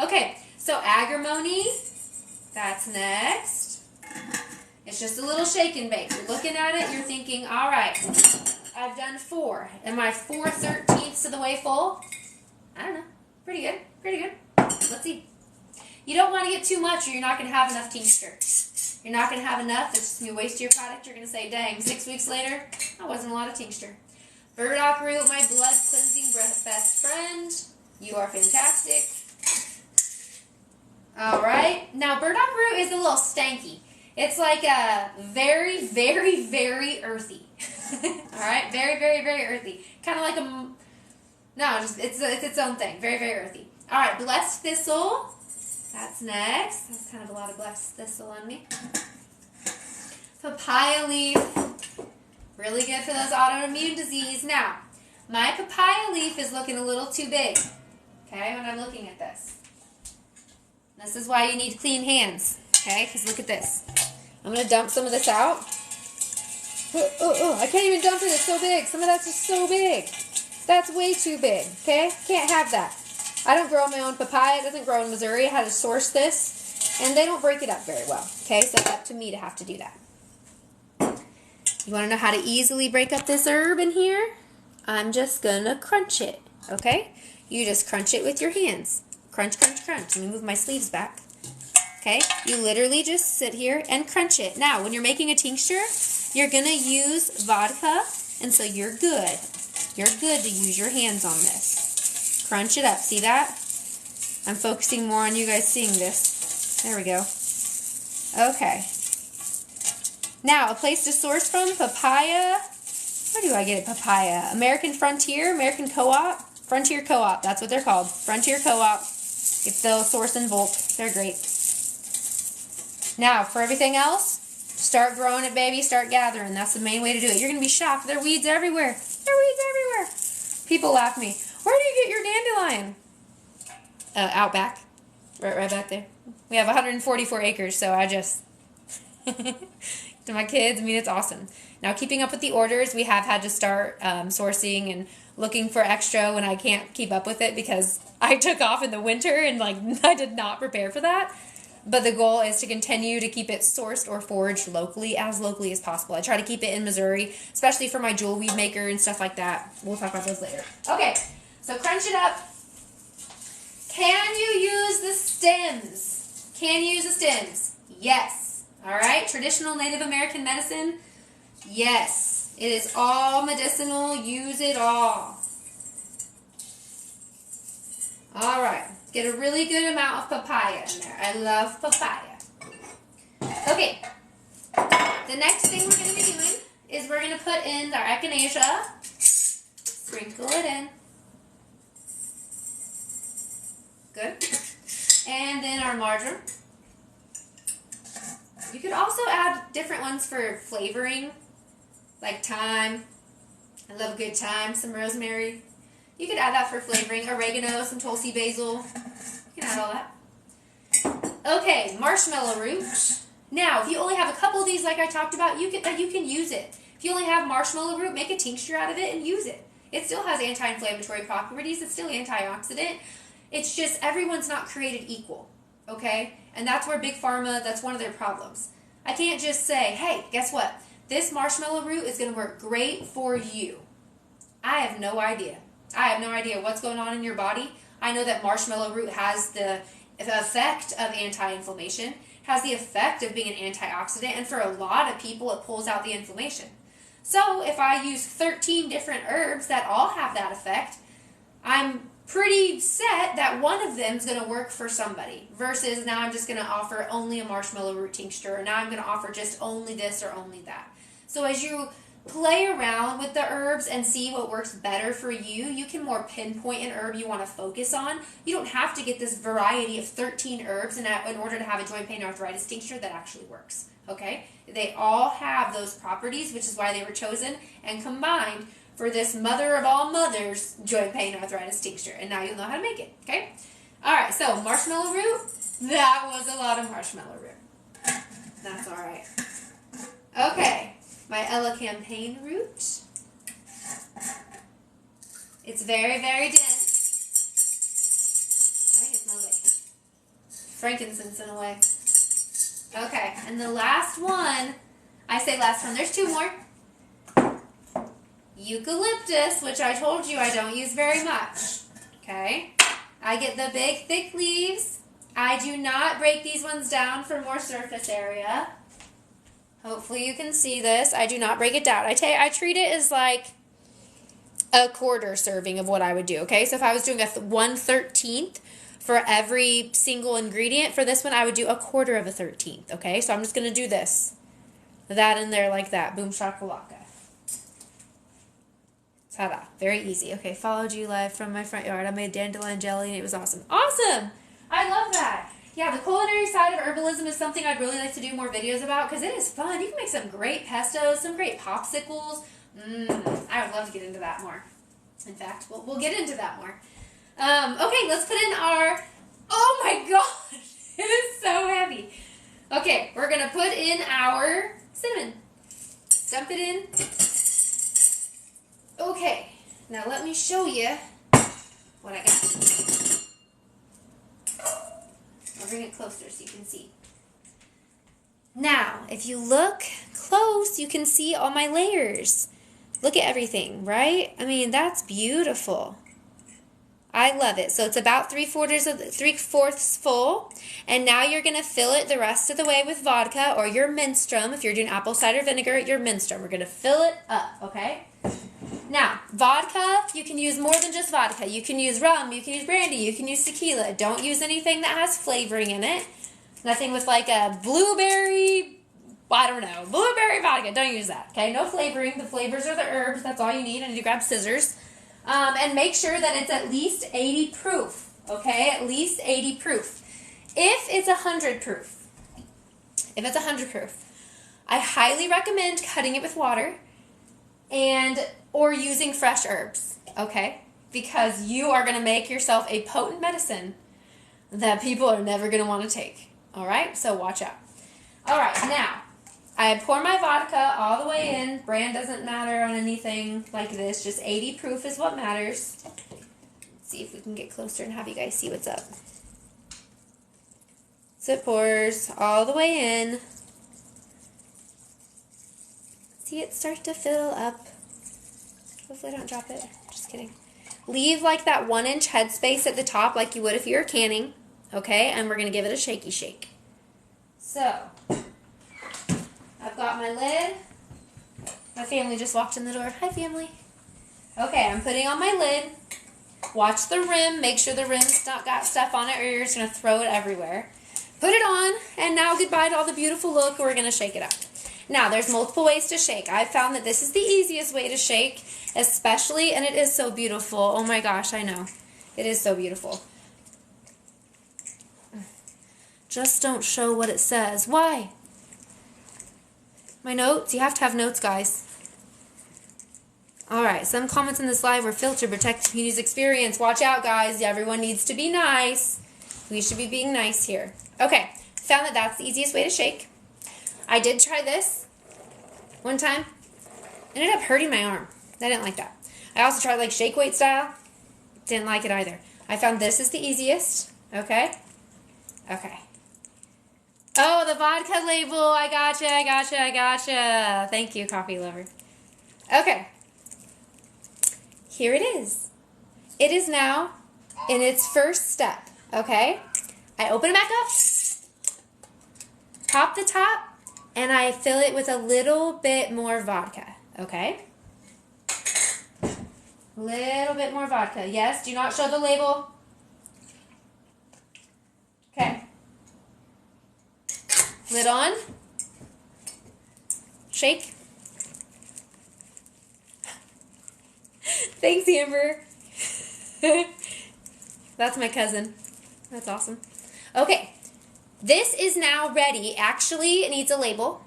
Okay, so agrimony. That's next. It's just a little shake and bake. You're looking at it. You're thinking, all right, I've done 4. Am I 4/13ths of the way full? I don't know. Pretty good. Pretty good. Let's see. You don't want to get too much or you're not going to have enough tincture. You're not going to have enough. It's going to waste your product. You're going to say, dang, 6 weeks later, that wasn't a lot of tincture. Burdock root, my blood cleansing best friend. You are fantastic. All right. Now, burdock root is a little stanky. It's like a very, very, very earthy. All right? Very, very, very earthy. Kind of like a... No, just it's its own thing. Very, very earthy. All right, blessed thistle. That's next. That's kind of a lot of blessed thistle on me. Papaya leaf. Really good for those autoimmune disease. Now, my papaya leaf is looking a little too big. Okay, when I'm looking at this. This is why you need clean hands. Okay, because look at this. I'm going to dump some of this out. I can't even dump it. It's so big. Some of that's just so big. That's way too big, okay? Can't have that. I don't grow my own papaya. It doesn't grow in Missouri. I had to source this, and they don't break it up very well, okay? So it's up to me to have to do that. You want to know how to easily break up this herb in here? I'm just going to crunch it, okay? You just crunch it with your hands. Crunch, crunch, crunch. Let me move my sleeves back. Okay? You literally just sit here and crunch it. Now, when you're making a tincture, you're going to use vodka, and so you're good. You're good to use your hands on this. Crunch it up. See that? I'm focusing more on you guys seeing this. There we go. Okay. Now, a place to source from, papaya. Where do I get it? Papaya. American Frontier, American Co-op. Frontier Co-op. That's what they're called. Frontier Co-op. Get the source in bulk. They're great. Now, for everything else, start growing it, baby. Start gathering. That's the main way to do it. You're going to be shocked. There are weeds everywhere. There are weeds everywhere. People laugh at me. Where do you get your dandelion? Out back. Right back there. We have 144 acres, so I just... to my kids, I mean, it's awesome. Now, keeping up with the orders, we have had to start sourcing and looking for extra when I can't keep up with it because I took off in the winter and, like, I did not prepare for that. But the goal is to continue to keep it sourced or foraged locally as possible. I try to keep it in Missouri, especially for my jewel weed maker and stuff like that. We'll talk about those later. Okay, so crunch it up. Can you use the stems? Can you use the stems? Yes. All right, traditional Native American medicine? Yes. It is all medicinal. Use it all. All right. Get a really good amount of papaya in there. I love papaya. Okay. The next thing we're going to be doing is we're going to put in our echinacea. Sprinkle it in. Good. And then our marjoram. You could also add different ones for flavoring, like thyme. I love a good thyme. Some rosemary. You could add that for flavoring. Oregano, some Tulsi basil. You can add all that. Okay, marshmallow root. Now, if you only have a couple of these like I talked about, you can use it. If you only have marshmallow root, make a tincture out of it and use it. It still has anti-inflammatory properties. It's still antioxidant. It's just everyone's not created equal, okay? And that's where Big Pharma, that's one of their problems. I can't just say, hey, guess what? This marshmallow root is going to work great for you. I have no idea. I have no idea what's going on in your body. I know that marshmallow root has the effect of anti-inflammation, has the effect of being an antioxidant, and for a lot of people it pulls out the inflammation. So if I use 13 different herbs that all have that effect, I'm pretty set that one of them is going to work for somebody, versus now I'm just going to offer only a marshmallow root tincture, or now I'm going to offer just only this or only that. So as you play around with the herbs and see what works better for you, you can more pinpoint an herb you want to focus on. You don't have to get this variety of 13 herbs in order to have a joint pain arthritis tincture that actually works, okay? They all have those properties, which is why they were chosen and combined for this mother of all mothers joint pain arthritis tincture. And now you'll know how to make it, okay? All right, so marshmallow root. That was a lot of marshmallow root. That's all right. Okay, my Ella campaign root. It's very, very dense. I think it smells like frankincense in a way. Okay, and the last one, I say last one, there's two more. Eucalyptus, which I told you I don't use very much. Okay, I get the big thick leaves. I do not break these ones down for more surface area. Hopefully you can see this. I do not break it down. I treat it as like a quarter serving of what I would do. Okay, so if I was doing a 1/13 for every single ingredient, for this one I would do a quarter of a 13th. Okay, so I'm just going to do this. That in there like that. Boom shakalaka. Ta-da. Very easy. Okay, followed you live from my front yard. I made dandelion jelly and it was awesome. Awesome! I love that. Yeah, the culinary side of herbalism is something I'd really like to do more videos about because it is fun. You can make some great pestos, some great popsicles. I would love to get into that more. In fact, we'll get into that more. Okay, let's put in our... Oh my gosh! It is so heavy. Okay, we're going to put in our cinnamon. Dump it in. Okay, now let me show you what I got. I'll bring it closer so you can see. Now, if you look close, you can see all my layers. Look at everything, right? I mean, that's beautiful. I love it. So it's about 3/4 full. And now you're going to fill it the rest of the way with vodka or your menstruum. If you're doing apple cider vinegar, your menstruum. We're going to fill it up, okay? Now, vodka, you can use more than just vodka. You can use rum, you can use brandy, you can use tequila. Don't use anything that has flavoring in it. Nothing with like a blueberry, I don't know, blueberry vodka. Don't use that, okay? No flavoring. The flavors are the herbs. That's all you need. I need to grab scissors. And make sure that it's at least 80 proof, okay? At least 80 proof. If it's 100 proof, I highly recommend cutting it with water or using fresh herbs, okay? Because you are going to make yourself a potent medicine that people are never going to want to take, all right? So watch out. All right, now, I pour my vodka all the way in. Brand doesn't matter on anything like this. Just 80 proof is what matters. Let's see if we can get closer and have you guys see what's up. So it pours all the way in. See, it starts to fill up. Hopefully I don't drop it. Just kidding. Leave like that 1-inch headspace at the top like you would if you were canning. Okay, and we're going to give it a shaky shake. So, I've got my lid. My family just walked in the door. Hi, family. Okay, I'm putting on my lid. Watch the rim. Make sure the rim's not got stuff on it or you're just going to throw it everywhere. Put it on, and now goodbye to all the beautiful look. We're going to shake it up. Now, there's multiple ways to shake. I've found that this is the easiest way to shake, especially, and it is so beautiful. Oh my gosh, I know. It is so beautiful. Just don't show what it says. Why? My notes? You have to have notes, guys. Alright, some comments in this live were filter protect community's experience. Watch out, guys. Everyone needs to be nice. We should be being nice here. Okay, found that that's the easiest way to shake. I did try this one time. It ended up hurting my arm. I didn't like that. I also tried like shake weight style. Didn't like it either. I found this is the easiest. Okay? Okay. Oh, the vodka label. I gotcha. Thank you, coffee lover. Okay. Here it is. It is now in its first step. Okay? I open it back up. Pop the top. And I fill it with a little bit more vodka. Okay? A little bit more vodka. Yes, do not show the label. Okay. Lid on. Shake. Thanks, Amber. That's my cousin. That's awesome. Okay. This is now ready. Actually, it needs a label.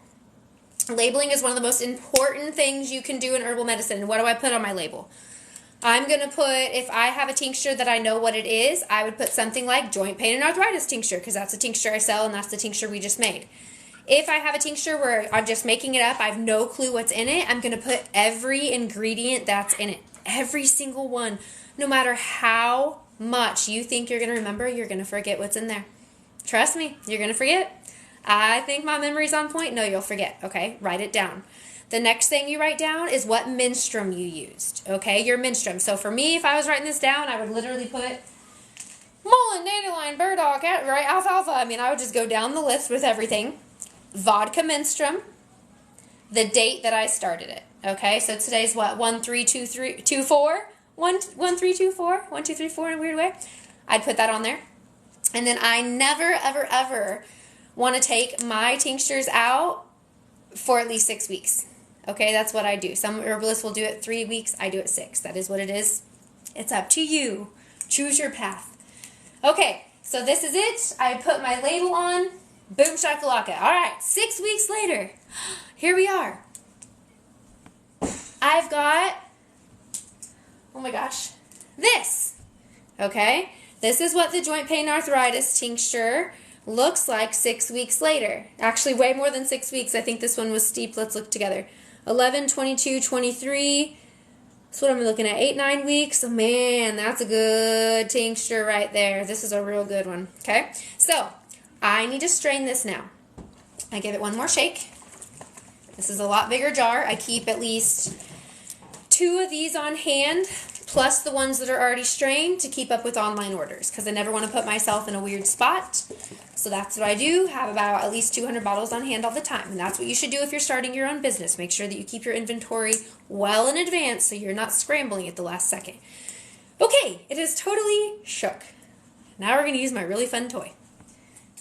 Labeling is one of the most important things you can do in herbal medicine. And what do I put on my label? I'm going to put, if I have a tincture that I know what it is, I would put something like joint pain and arthritis tincture, because that's a tincture I sell and that's the tincture we just made. If I have a tincture where I'm just making it up, I have no clue what's in it, I'm going to put every ingredient that's in it. Every single one. No matter how much you think you're going to remember, you're going to forget what's in there. Trust me, you're going to forget. I think my memory's on point. No, you'll forget, okay? Write it down. The next thing you write down is what menstruum you used, okay? Your menstruum. So for me, if I was writing this down, I would literally put mullein, dandelion, burdock, right, alfalfa. I mean, I would just go down the list with everything. Vodka menstruum, the date that I started it, okay? So today's what, 1-3-2-3-2-4? 1-3-2-4? 1-2-3-4 in a weird way. I'd put that on there. And then I never, ever, ever want to take my tinctures out for at least 6 weeks. Okay, that's what I do. Some herbalists will do it 3 weeks. I do it 6. That is what it is. It's up to you. Choose your path. Okay, so this is it. I put my label on. Boom shakalaka. All right, 6 weeks later, here we are. I've got, oh my gosh, this. Okay, this is what the joint pain arthritis tincture looks like 6 weeks later. Actually, way more than 6 weeks. I think this one was steep. Let's look together. 11, 22, 23. That's what I'm looking at. 8, 9 weeks. Oh, man, that's a good tincture right there. This is a real good one. Okay, so I need to strain this now. I give it one more shake. This is a lot bigger jar. I keep at least 2 of these on hand, plus the ones that are already strained to keep up with online orders, because I never want to put myself in a weird spot. So that's what I do. Have about at least 200 bottles on hand all the time. And that's what you should do if you're starting your own business. Make sure that you keep your inventory well in advance so you're not scrambling at the last second. Okay, it is totally shook. Now we're going to use my really fun toy.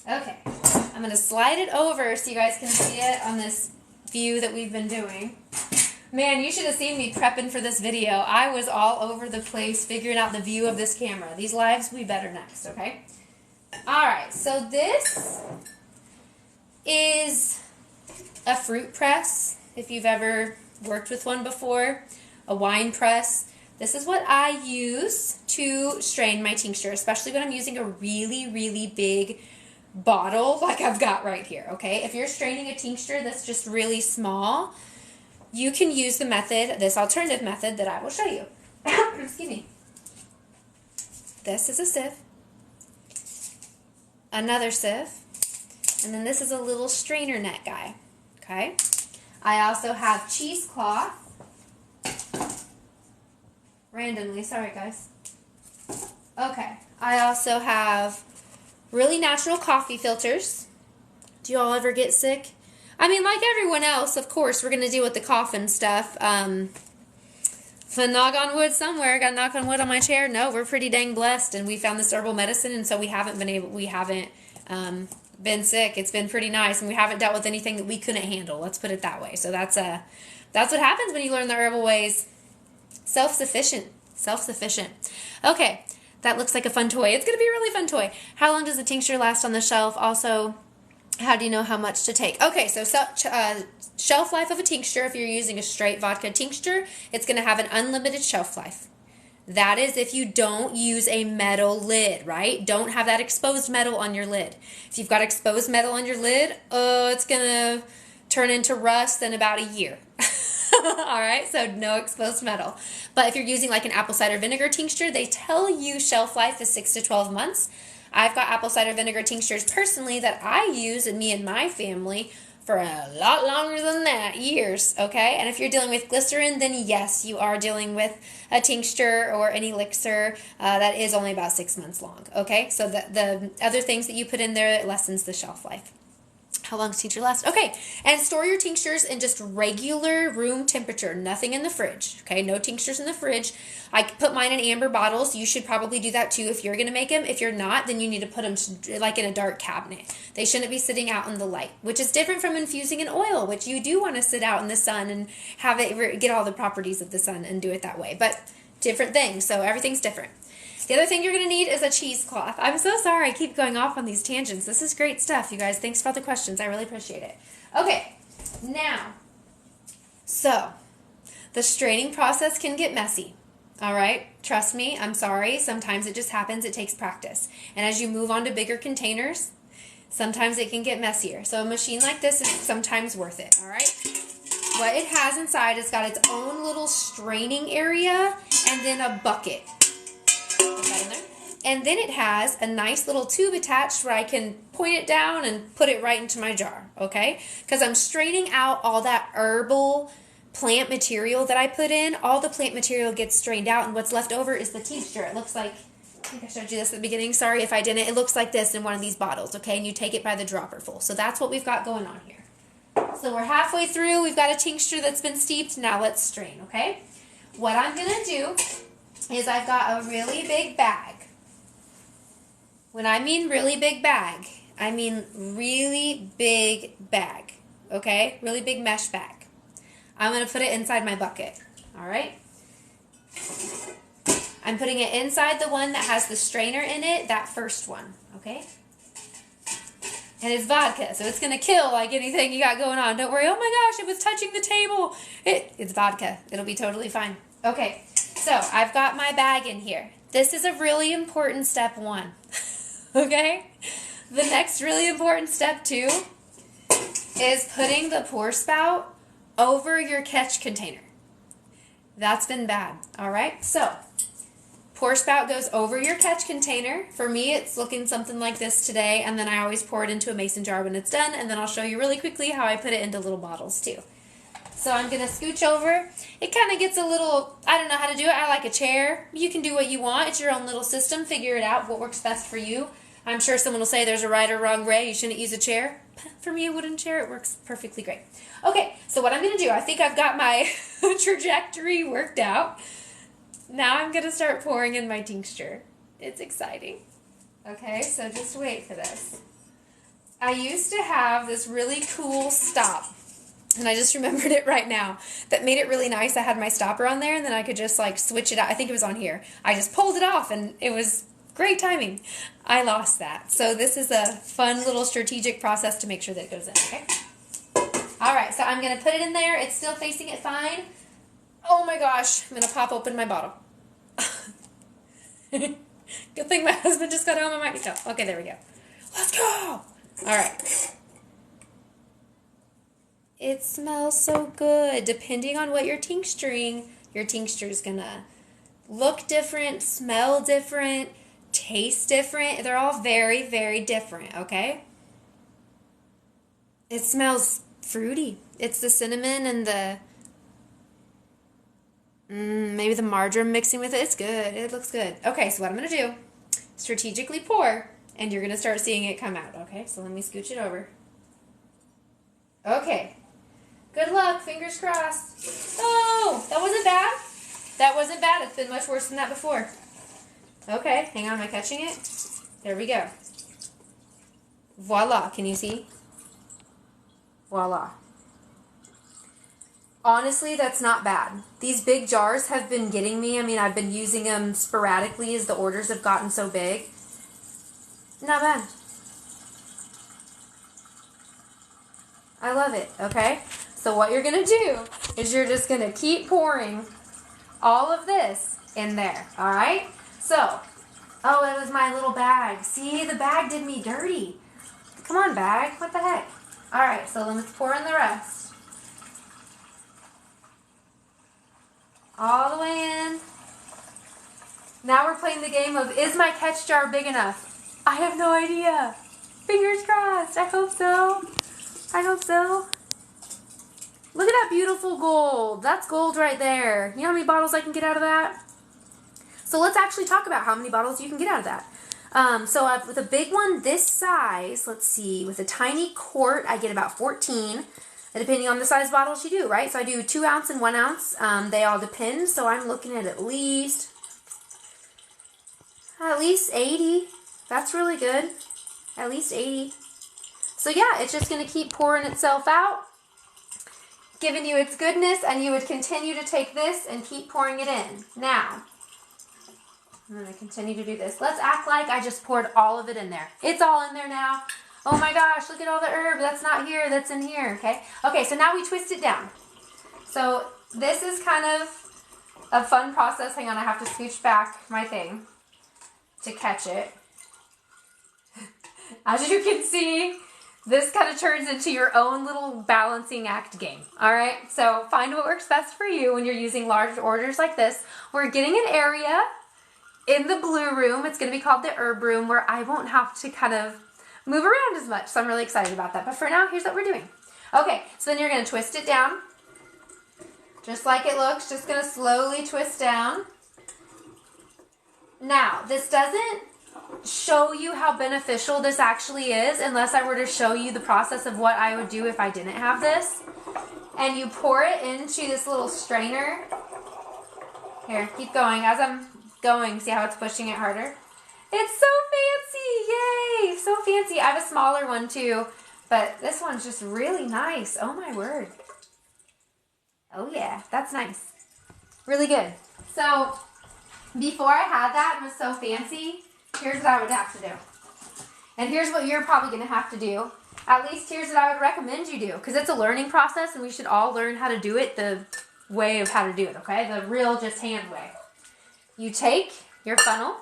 Okay, I'm going to slide it over so you guys can see it on this view that we've been doing. Man, you should have seen me prepping for this video. I was all over the place figuring out the view of this camera. These lives will be better next, okay? Alright, so this is a fruit press, if you've ever worked with one before, a wine press. This is what I use to strain my tincture, especially when I'm using a really, really big bottle like I've got right here, okay? If you're straining a tincture that's just really small, you can use the method, this alternative method that I will show you. Excuse me. This is a sieve. Another sieve. And then this is a little strainer net guy. Okay. I also have cheesecloth. Randomly, sorry guys. Okay. I also have really natural coffee filters. Do you all ever get sick? I mean, like everyone else, of course, we're going to deal with the cough and stuff. So knock on wood somewhere. Got to knock on wood on my chair. No, we're pretty dang blessed, and we found this herbal medicine, and so we haven't been sick. It's been pretty nice, and we haven't dealt with anything that we couldn't handle. Let's put it that way. So that's what happens when you learn the herbal ways. Self-sufficient. Okay, that looks like a fun toy. It's going to be a really fun toy. How long does the tincture last on the shelf? Also, how do you know how much to take? Okay, so shelf life of a tincture, if you're using a straight vodka tincture, it's going to have an unlimited shelf life. That is if you don't use a metal lid, right? Don't have that exposed metal on your lid. If you've got exposed metal on your lid, it's going to turn into rust in about a year. All right, so no exposed metal. But if you're using like an apple cider vinegar tincture, they tell you shelf life is 6 to 12 months. I've got apple cider vinegar tinctures personally that I use, and me and my family, for a lot longer than that, years, okay? And if you're dealing with glycerin, then yes, you are dealing with a tincture or an elixir that is only about 6 months long, okay? So the other things that you put in there, it lessens the shelf life. How long does tincture last? Okay, and store your tinctures in just regular room temperature, nothing in the fridge, okay? No tinctures in the fridge. I put mine in amber bottles. You should probably do that too if you're going to make them. If you're not, then you need to put them like in a dark cabinet. They shouldn't be sitting out in the light, which is different from infusing an oil, which you do want to sit out in the sun and have it get all the properties of the sun and do it that way, but different things, so everything's different. The other thing you're going to need is a cheesecloth. I'm so sorry I keep going off on these tangents. This is great stuff, you guys. Thanks for all the questions. I really appreciate it. Okay, now, so the straining process can get messy. All right? Trust me, I'm sorry. Sometimes it just happens. It takes practice. And as you move on to bigger containers, sometimes it can get messier. So a machine like this is sometimes worth it. All right? What it has inside is got its own little straining area and then a bucket. Put that in there. And then it has a nice little tube attached where I can point it down and put it right into my jar, okay? Because I'm straining out all that herbal plant material that I put in. All the plant material gets strained out, and what's left over is the tincture. It looks like, I think I showed you this at the beginning. Sorry if I didn't. It looks like this in one of these bottles, okay? And you take it by the dropper full. So that's what we've got going on here. So we're halfway through. We've got a tincture that's been steeped. Now let's strain, okay? What I'm going to do is I've got a really big bag. When I mean really big bag, I mean really big bag, okay? Really big mesh bag. I'm going to put it inside my bucket, all right? I'm putting it inside the one that has the strainer in it, that first one, okay? And it's vodka, so it's going to kill like anything you got going on. Don't worry, oh my gosh, it was touching the table. It's vodka. It'll be totally fine. Okay, so I've got my bag in here. This is a really important step 1, okay? The next really important step 2 is putting the pour spout over your catch container. That's been bad, all right? So, pour spout goes over your catch container. For me, it's looking something like this today, and then I always pour it into a mason jar when it's done, and then I'll show you really quickly how I put it into little bottles too. So I'm going to scooch over. It kind of gets a little, I don't know how to do it. I like a chair. You can do what you want. It's your own little system. Figure it out, what works best for you. I'm sure someone will say there's a right or wrong way. You shouldn't use a chair. For me, a wooden chair, it works perfectly great. Okay, so what I'm going to do, I think I've got my trajectory worked out. Now I'm going to start pouring in my tincture. It's exciting. Okay, so just wait for this. I used to have this really cool stop, and I just remembered it right now, that made it really nice. I had my stopper on there, and then I could just like switch it out. I think it was on here. I just pulled it off, and it was great timing. I lost that. So this is a fun little strategic process to make sure that it goes in, okay? All right, so I'm going to put it in there. It's still facing it fine. Oh my gosh, I'm going to pop open my bottle. Good thing my husband just got home. I might need to. Okay, there we go. Let's go. All right. It smells so good. Depending on what you're tincturing, your tincture is going to look different, smell different, taste different. They're all very, very different, okay? It smells fruity. It's the cinnamon and the maybe the marjoram mixing with it. It's good. It looks good. Okay, so what I'm going to do, strategically pour, and you're going to start seeing it come out. Okay, so let me scooch it over. Okay. Good luck. Fingers crossed. Oh, that wasn't bad. That wasn't bad. It's been much worse than that before. Okay, hang on. Am I catching it? There we go. Voila. Can you see? Voila. Honestly, that's not bad. These big jars have been getting me. I mean, I've been using them sporadically as the orders have gotten so big. Not bad. I love it, okay? So what you're going to do is you're just going to keep pouring all of this in there, all right? So, oh, it was my little bag. See, the bag did me dirty. Come on, bag. What the heck? All right, so let's pour in the rest. All the way in. Now we're playing the game of, is my catch jar big enough? I have no idea. Fingers crossed. I hope so. I hope so. Look at that beautiful gold. That's gold right there. You know how many bottles I can get out of that? So let's actually talk about how many bottles you can get out of that. With a big one this size, let's see, with a tiny quart, I get about 14, depending on the size bottles you do, right? So I do 2 ounce and 1 ounce. They all depend. So I'm looking at least 80. That's really good. At least 80. So yeah, it's just going to keep pouring itself out, giving you its goodness, and you would continue to take this and keep pouring it in. Now, I'm going to continue to do this. Let's act like I just poured all of it in there. It's all in there now. Oh my gosh, look at all the herb. That's not here, that's in here, okay? Okay, so now we twist it down. So this is kind of a fun process. Hang on, I have to scooch back my thing to catch it. As you can see, this kind of turns into your own little balancing act game, all right? So find what works best for you when you're using large orders like this. We're getting an area in the blue room. It's going to be called the herb room, where I won't have to kind of move around as much. So I'm really excited about that. But for now, here's what we're doing. Okay, so then you're going to twist it down, just like it looks. Just going to slowly twist down. Now, this doesn't show you how beneficial this actually is unless I were to show you the process of what I would do if I didn't have this. And you pour it into this little strainer. Here, keep going. As I'm going, see how it's pushing it harder? It's so fancy! Yay! So fancy. I have a smaller one too, but this one's just really nice. Oh my word. Oh yeah, that's nice. Really good. So, before I had that and was so fancy, here's what I would have to do. And here's what you're probably going to have to do. At least here's what I would recommend you do. Because it's a learning process and we should all learn how to do it the way of how to do it, okay? The real just hand way. You take your funnel.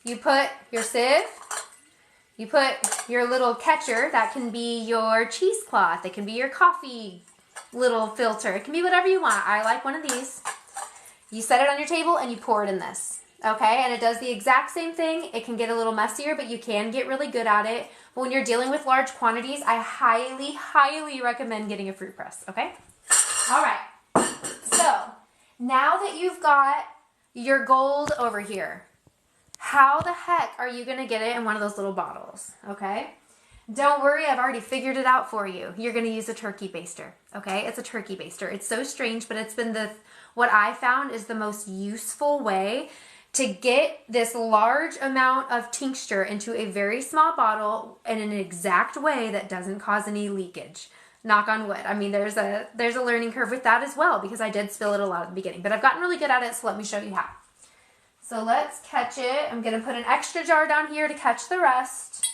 You put your sieve. You put your little catcher. That can be your cheesecloth. It can be your coffee little filter. It can be whatever you want. I like one of these. You set it on your table and you pour it in this. Okay, and it does the exact same thing. It can get a little messier, but you can get really good at it. But when you're dealing with large quantities, I highly, highly recommend getting a fruit press, okay? All right, so now that you've got your gold over here, how the heck are you going to get it in one of those little bottles, okay? Don't worry, I've already figured it out for you. You're going to use a turkey baster, okay? It's a turkey baster. It's so strange, but it's been what I found is the most useful way to get this large amount of tincture into a very small bottle in an exact way that doesn't cause any leakage. Knock on wood. I mean, there's a learning curve with that as well because I did spill it a lot at the beginning, but I've gotten really good at it, so let me show you how. So let's catch it. I'm going to put an extra jar down here to catch the rest.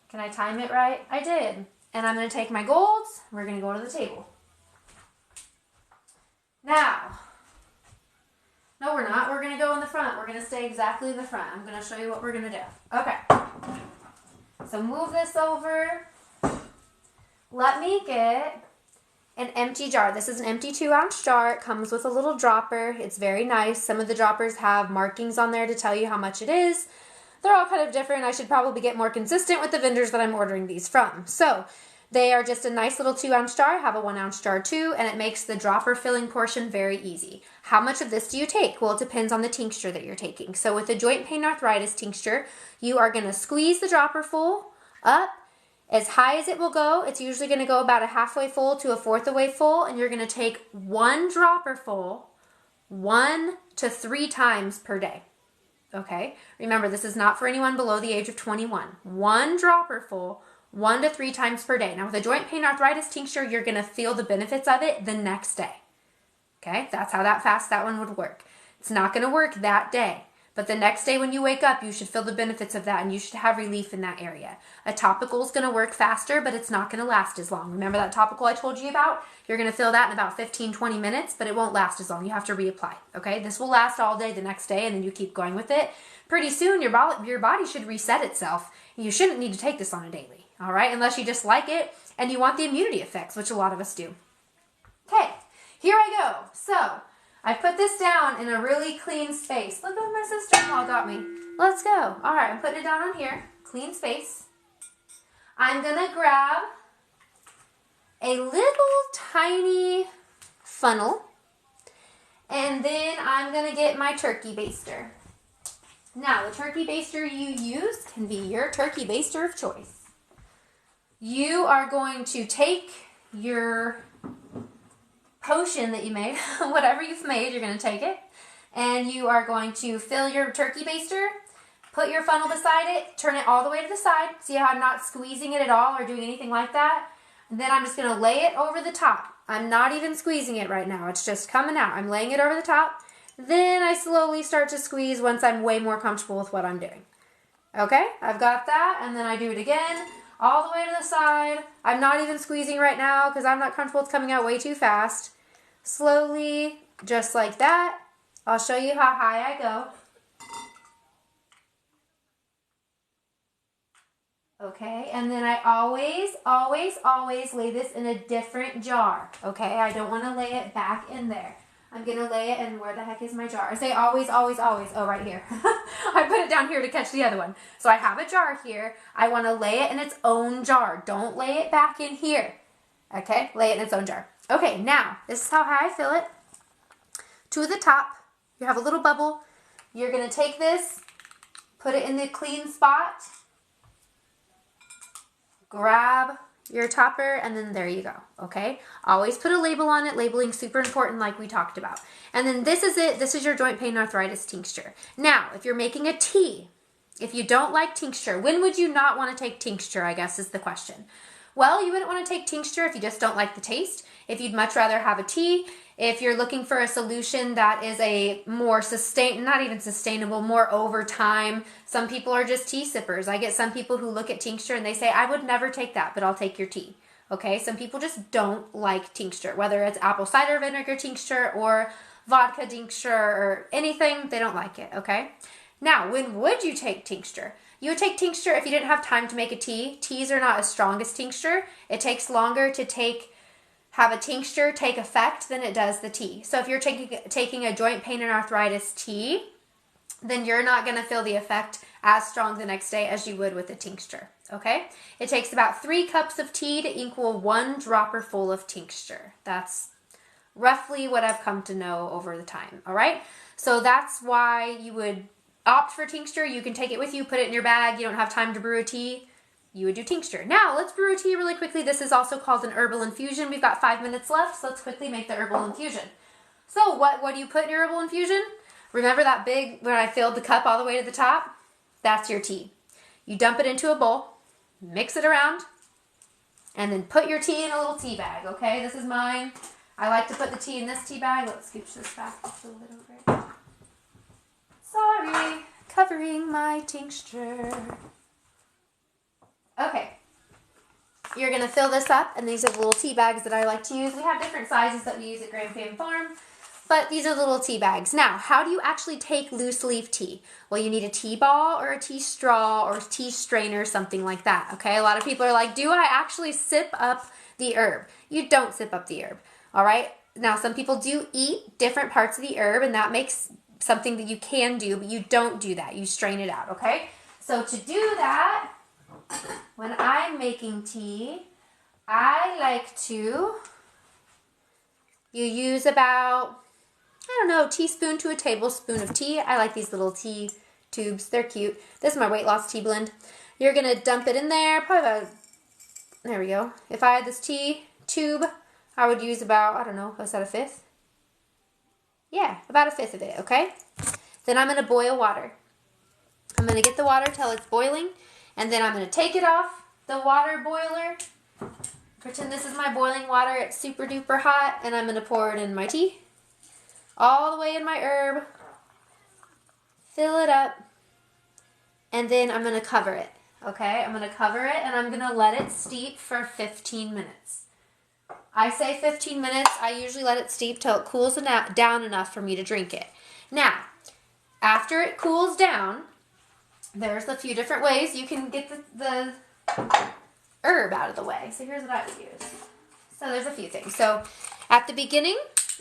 Can I time it right? I did. And I'm going to take my golds. We're going to go to the table. Now, no, we're not. We're going to go in the front. We're going to stay exactly in the front. I'm going to show you what we're going to do. Okay. So move this over. Let me get an empty jar. This is an empty 2-ounce jar. It comes with a little dropper. It's very nice. Some of the droppers have markings on there to tell you how much it is. They're all kind of different. I should probably get more consistent with the vendors that I'm ordering these from. So They are just a nice little 2-ounce jar. I have a 1-ounce jar too, and it makes the dropper filling portion very easy. How much of this do you take? Well, it depends on the tincture that you're taking. So with the joint pain arthritis tincture, you are going to squeeze the dropper full up as high as it will go. It's usually going to go about a halfway full to a fourth away full, and you're going to take 1 dropper full 1 to 3 times per day. Okay? Remember, this is not for anyone below the age of 21. 1 dropper full 1 to 3 times per day. Now, with a joint pain arthritis tincture, you're going to feel the benefits of it the next day. Okay? That's how that fast that one would work. It's not going to work that day. But the next day when you wake up, you should feel the benefits of that, and you should have relief in that area. A topical is going to work faster, but it's not going to last as long. Remember that topical I told you about? You're going to feel that in about 15-20 minutes, but it won't last as long. You have to reapply, okay? This will last all day the next day, and then you keep going with it. Pretty soon, your body should reset itself. You shouldn't need to take this on a daily, all right? Unless you just like it and you want the immunity effects, which a lot of us do. Okay, here I go. So I put this down in a really clean space. Look what my sister-in-law got me. Let's go. All right, I'm putting it down on here. Clean space. I'm going to grab a little tiny funnel, and then I'm going to get my turkey baster. Now, the turkey baster you use can be your turkey baster of choice. You are going to take your potion that you made, whatever you've made, you're going to take it, and you are going to fill your turkey baster, put your funnel beside it, turn it all the way to the side. See how I'm not squeezing it at all or doing anything like that? And then I'm just going to lay it over the top. I'm not even squeezing it right now. It's just coming out. I'm laying it over the top. Then I slowly start to squeeze once I'm way more comfortable with what I'm doing. Okay, I've got that, and then I do it again, all the way to the side. I'm not even squeezing right now because I'm not comfortable. It's coming out way too fast. Slowly, just like that. I'll show you how high I go. Okay, and then I always lay this in a different jar. Okay, I don't want to lay it back in there. I'm going to lay it in, where the heck is my jar? I say always. Oh, right here. I put it down here to catch the other one. So I have a jar here. I want to lay it in its own jar. Don't lay it back in here. Okay, lay it in its own jar. Okay, now, this is how high I fill it. To the top, you have a little bubble. You're going to take this, put it in the clean spot, grab your topper, and then there you go, okay? Always put a label on it. Labeling's super important, like we talked about. And then this is it. This is your joint pain arthritis tincture. Now, if you're making a tea, if you don't like tincture, when would you not want to take tincture, I guess is the question. Well, you wouldn't want to take tincture if you just don't like the taste. If you'd much rather have a tea, if you're looking for a solution that is a more not even sustainable, more over time. Some people are just tea sippers. I get some people who look at tincture and they say, I would never take that, but I'll take your tea. Okay, some people just don't like tincture, whether it's apple cider vinegar tincture or vodka tincture or anything, they don't like it, okay? Now, when would you take tincture? You would take tincture if you didn't have time to make a tea. Teas are not as strong as tincture. It takes longer to have a tincture take effect than it does the tea. So if you're taking a joint pain and arthritis tea, then you're not going to feel the effect as strong the next day as you would with a tincture, okay? It takes about 3 cups of tea to equal 1 dropper full of tincture. That's roughly what I've come to know over the time, all right? So that's why you would opt for tincture. You can take it with you, put it in your bag. You don't have time to brew a tea, you would do tincture. Now, let's brew a tea really quickly. This is also called an herbal infusion. We've got 5 minutes left, so let's quickly make the herbal infusion. So what do you put in your herbal infusion? Remember that big, when I filled the cup all the way to the top? That's your tea. You dump it into a bowl, mix it around, and then put your tea in a little tea bag, okay? This is mine. I like to put the tea in this tea bag. Let's scooch this back just a little bit. Sorry, covering my tincture. Okay, you're going to fill this up, and these are the little tea bags that I like to use. We have different sizes that we use at Grand Fam Farm, but these are the little tea bags. Now, how do you actually take loose leaf tea? Well, you need a tea ball or a tea straw or a tea strainer, something like that, okay? A lot of people are like, do I actually sip up the herb? You don't sip up the herb, all right? Now, some people do eat different parts of the herb, and that makes something that you can do, but you don't do that. You strain it out, okay? So to do that, when I'm making tea, I like to, you use about, I don't know, a teaspoon to a tablespoon of tea. I like these little tea tubes. They're cute. This is my weight loss tea blend. You're going to dump it in there, probably about, there we go. If I had this tea tube, I would use about, I don't know, was that a fifth? Yeah, about a fifth of it, okay? Then I'm going to boil water. I'm going to get the water till it's boiling, and then I'm going to take it off the water boiler. Pretend this is my boiling water. It's super duper hot, and I'm going to pour it in my tea. All the way in my herb. Fill it up, and then I'm going to cover it, okay? I'm going to cover it, and I'm going to let it steep for 15 minutes. I say 15 minutes. I usually let it steep till it cools down enough for me to drink it. Now, after it cools down, there's a few different ways you can get the herb out of the way. So here's what I would use. So there's a few things. So at the beginning,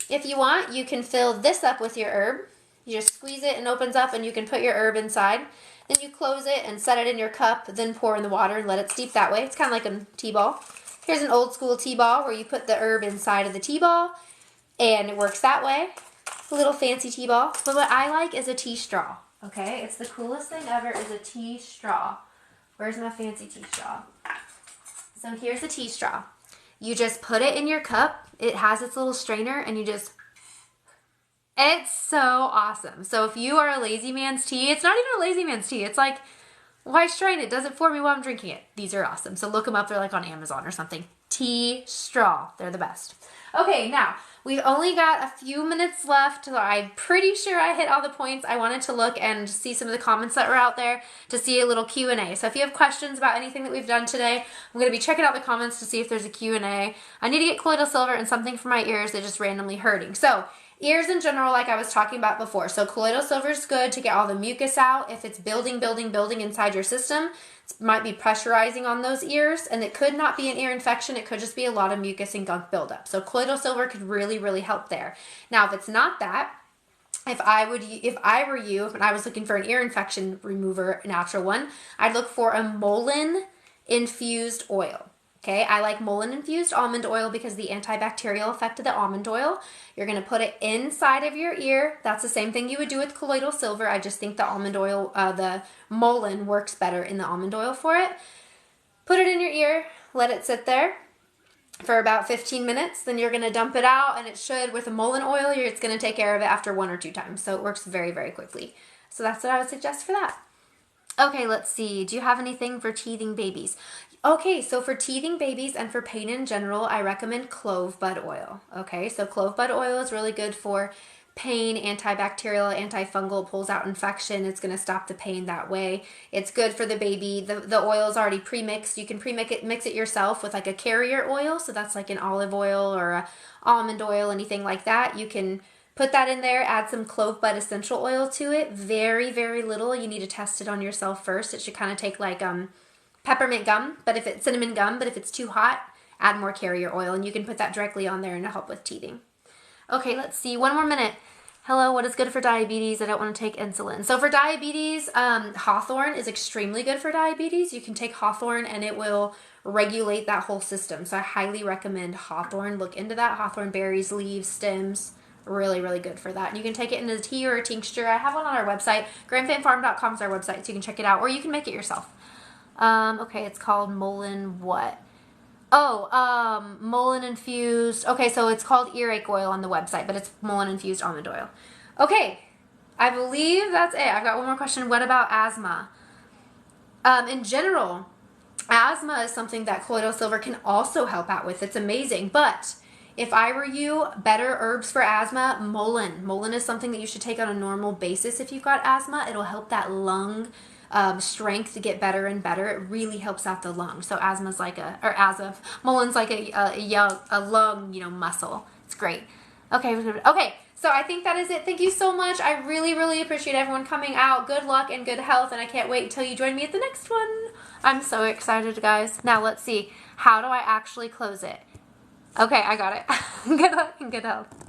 if you want, you can fill this up with your herb. You just squeeze it and opens up, and you can put your herb inside. Then you close it and set it in your cup, then pour in the water and let it steep that way. It's kind of like a tea ball. Here's an old school tea ball where you put the herb inside of the tea ball, and it works that way. A little fancy tea ball. But what I like is a tea straw, okay? It's the coolest thing ever is a tea straw. Where's my fancy tea straw? So here's a tea straw. You just put it in your cup. It has its little strainer, and you just... It's so awesome. So if you are a lazy man's tea, it's not even a lazy man's tea. It's like, why strain it? Does it for me while I'm drinking it. These are awesome. So look them up. They're like on Amazon or something. Tea straw. They're the best. Okay, now we've only got a few minutes left. I'm pretty sure I hit all the points. I wanted to look and see some of the comments that were out there to see a little Q&A. So if you have questions about anything that we've done today, I'm going to be checking out the comments to see if there's a Q&A. I need to get colloidal silver and something for my ears. They're just randomly hurting. So ears in general, like I was talking about before. So colloidal silver is good to get all the mucus out. If it's building inside your system, it might be pressurizing on those ears, and it could not be an ear infection. It could just be a lot of mucus and gunk buildup. So colloidal silver could really, really help there. Now, if it's not that, if I were you, and I was looking for an ear infection remover, a natural one, I'd look for a Mullein infused oil. Okay, I like Mullein infused almond oil because of the antibacterial effect of the almond oil. You're going to put it inside of your ear. That's the same thing you would do with colloidal silver. I just think the almond oil, the Mullein works better in the almond oil for it. Put it in your ear. Let it sit there for about 15 minutes. Then you're going to dump it out, and it should, with the Mullein oil, it's going to take care of it after 1 or 2 times. So it works very, very quickly. So that's what I would suggest for that. Okay, let's see. Do you have anything for teething babies? Okay, so for teething babies and for pain in general, I recommend clove bud oil. Okay, so clove bud oil is really good for pain, antibacterial, antifungal, pulls out infection. It's going to stop the pain that way. It's good for the baby. The oil is already pre-mixed. You can mix it yourself with like a carrier oil. So that's like an olive oil or a almond oil, anything like that. You can put that in there, add some clove bud essential oil to it. Very, very little. You need to test it on yourself first. It should kind of take like peppermint gum, but if it's cinnamon gum, but if it's too hot, add more carrier oil, and you can put that directly on there and help with teething. Okay, let's see. 1 more minute. Hello, what is good for diabetes? I don't want to take insulin. So for diabetes, hawthorn is extremely good for diabetes. You can take hawthorn and it will regulate that whole system. So I highly recommend hawthorn. Look into that. Hawthorn berries, leaves, stems. Really, really good for that. And you can take it in a tea or a tincture. I have one on our website. grandfamfarm.com is our website, so you can check it out, or you can make it yourself. Okay, it's called Mullein what? Oh, Mullein infused. Okay, so it's called earache oil on the website, but it's Mullein infused almond oil. Okay, I believe that's it. I've got one more question. What about asthma? In general, asthma is something that colloidal silver can also help out with. It's amazing, but if I were you, better herbs for asthma, Mullein. Mullein is something that you should take on a normal basis if you've got asthma. It'll help that lung strength to get better and better. It really helps out the lung. So Mullein's like a lung, muscle. It's great. Okay. So I think that is it. Thank you so much. I really, really appreciate everyone coming out. Good luck and good health, and I can't wait until you join me at the next one. I'm so excited, guys. Now let's see. How do I actually close it? Okay, I got it. Good luck and good health.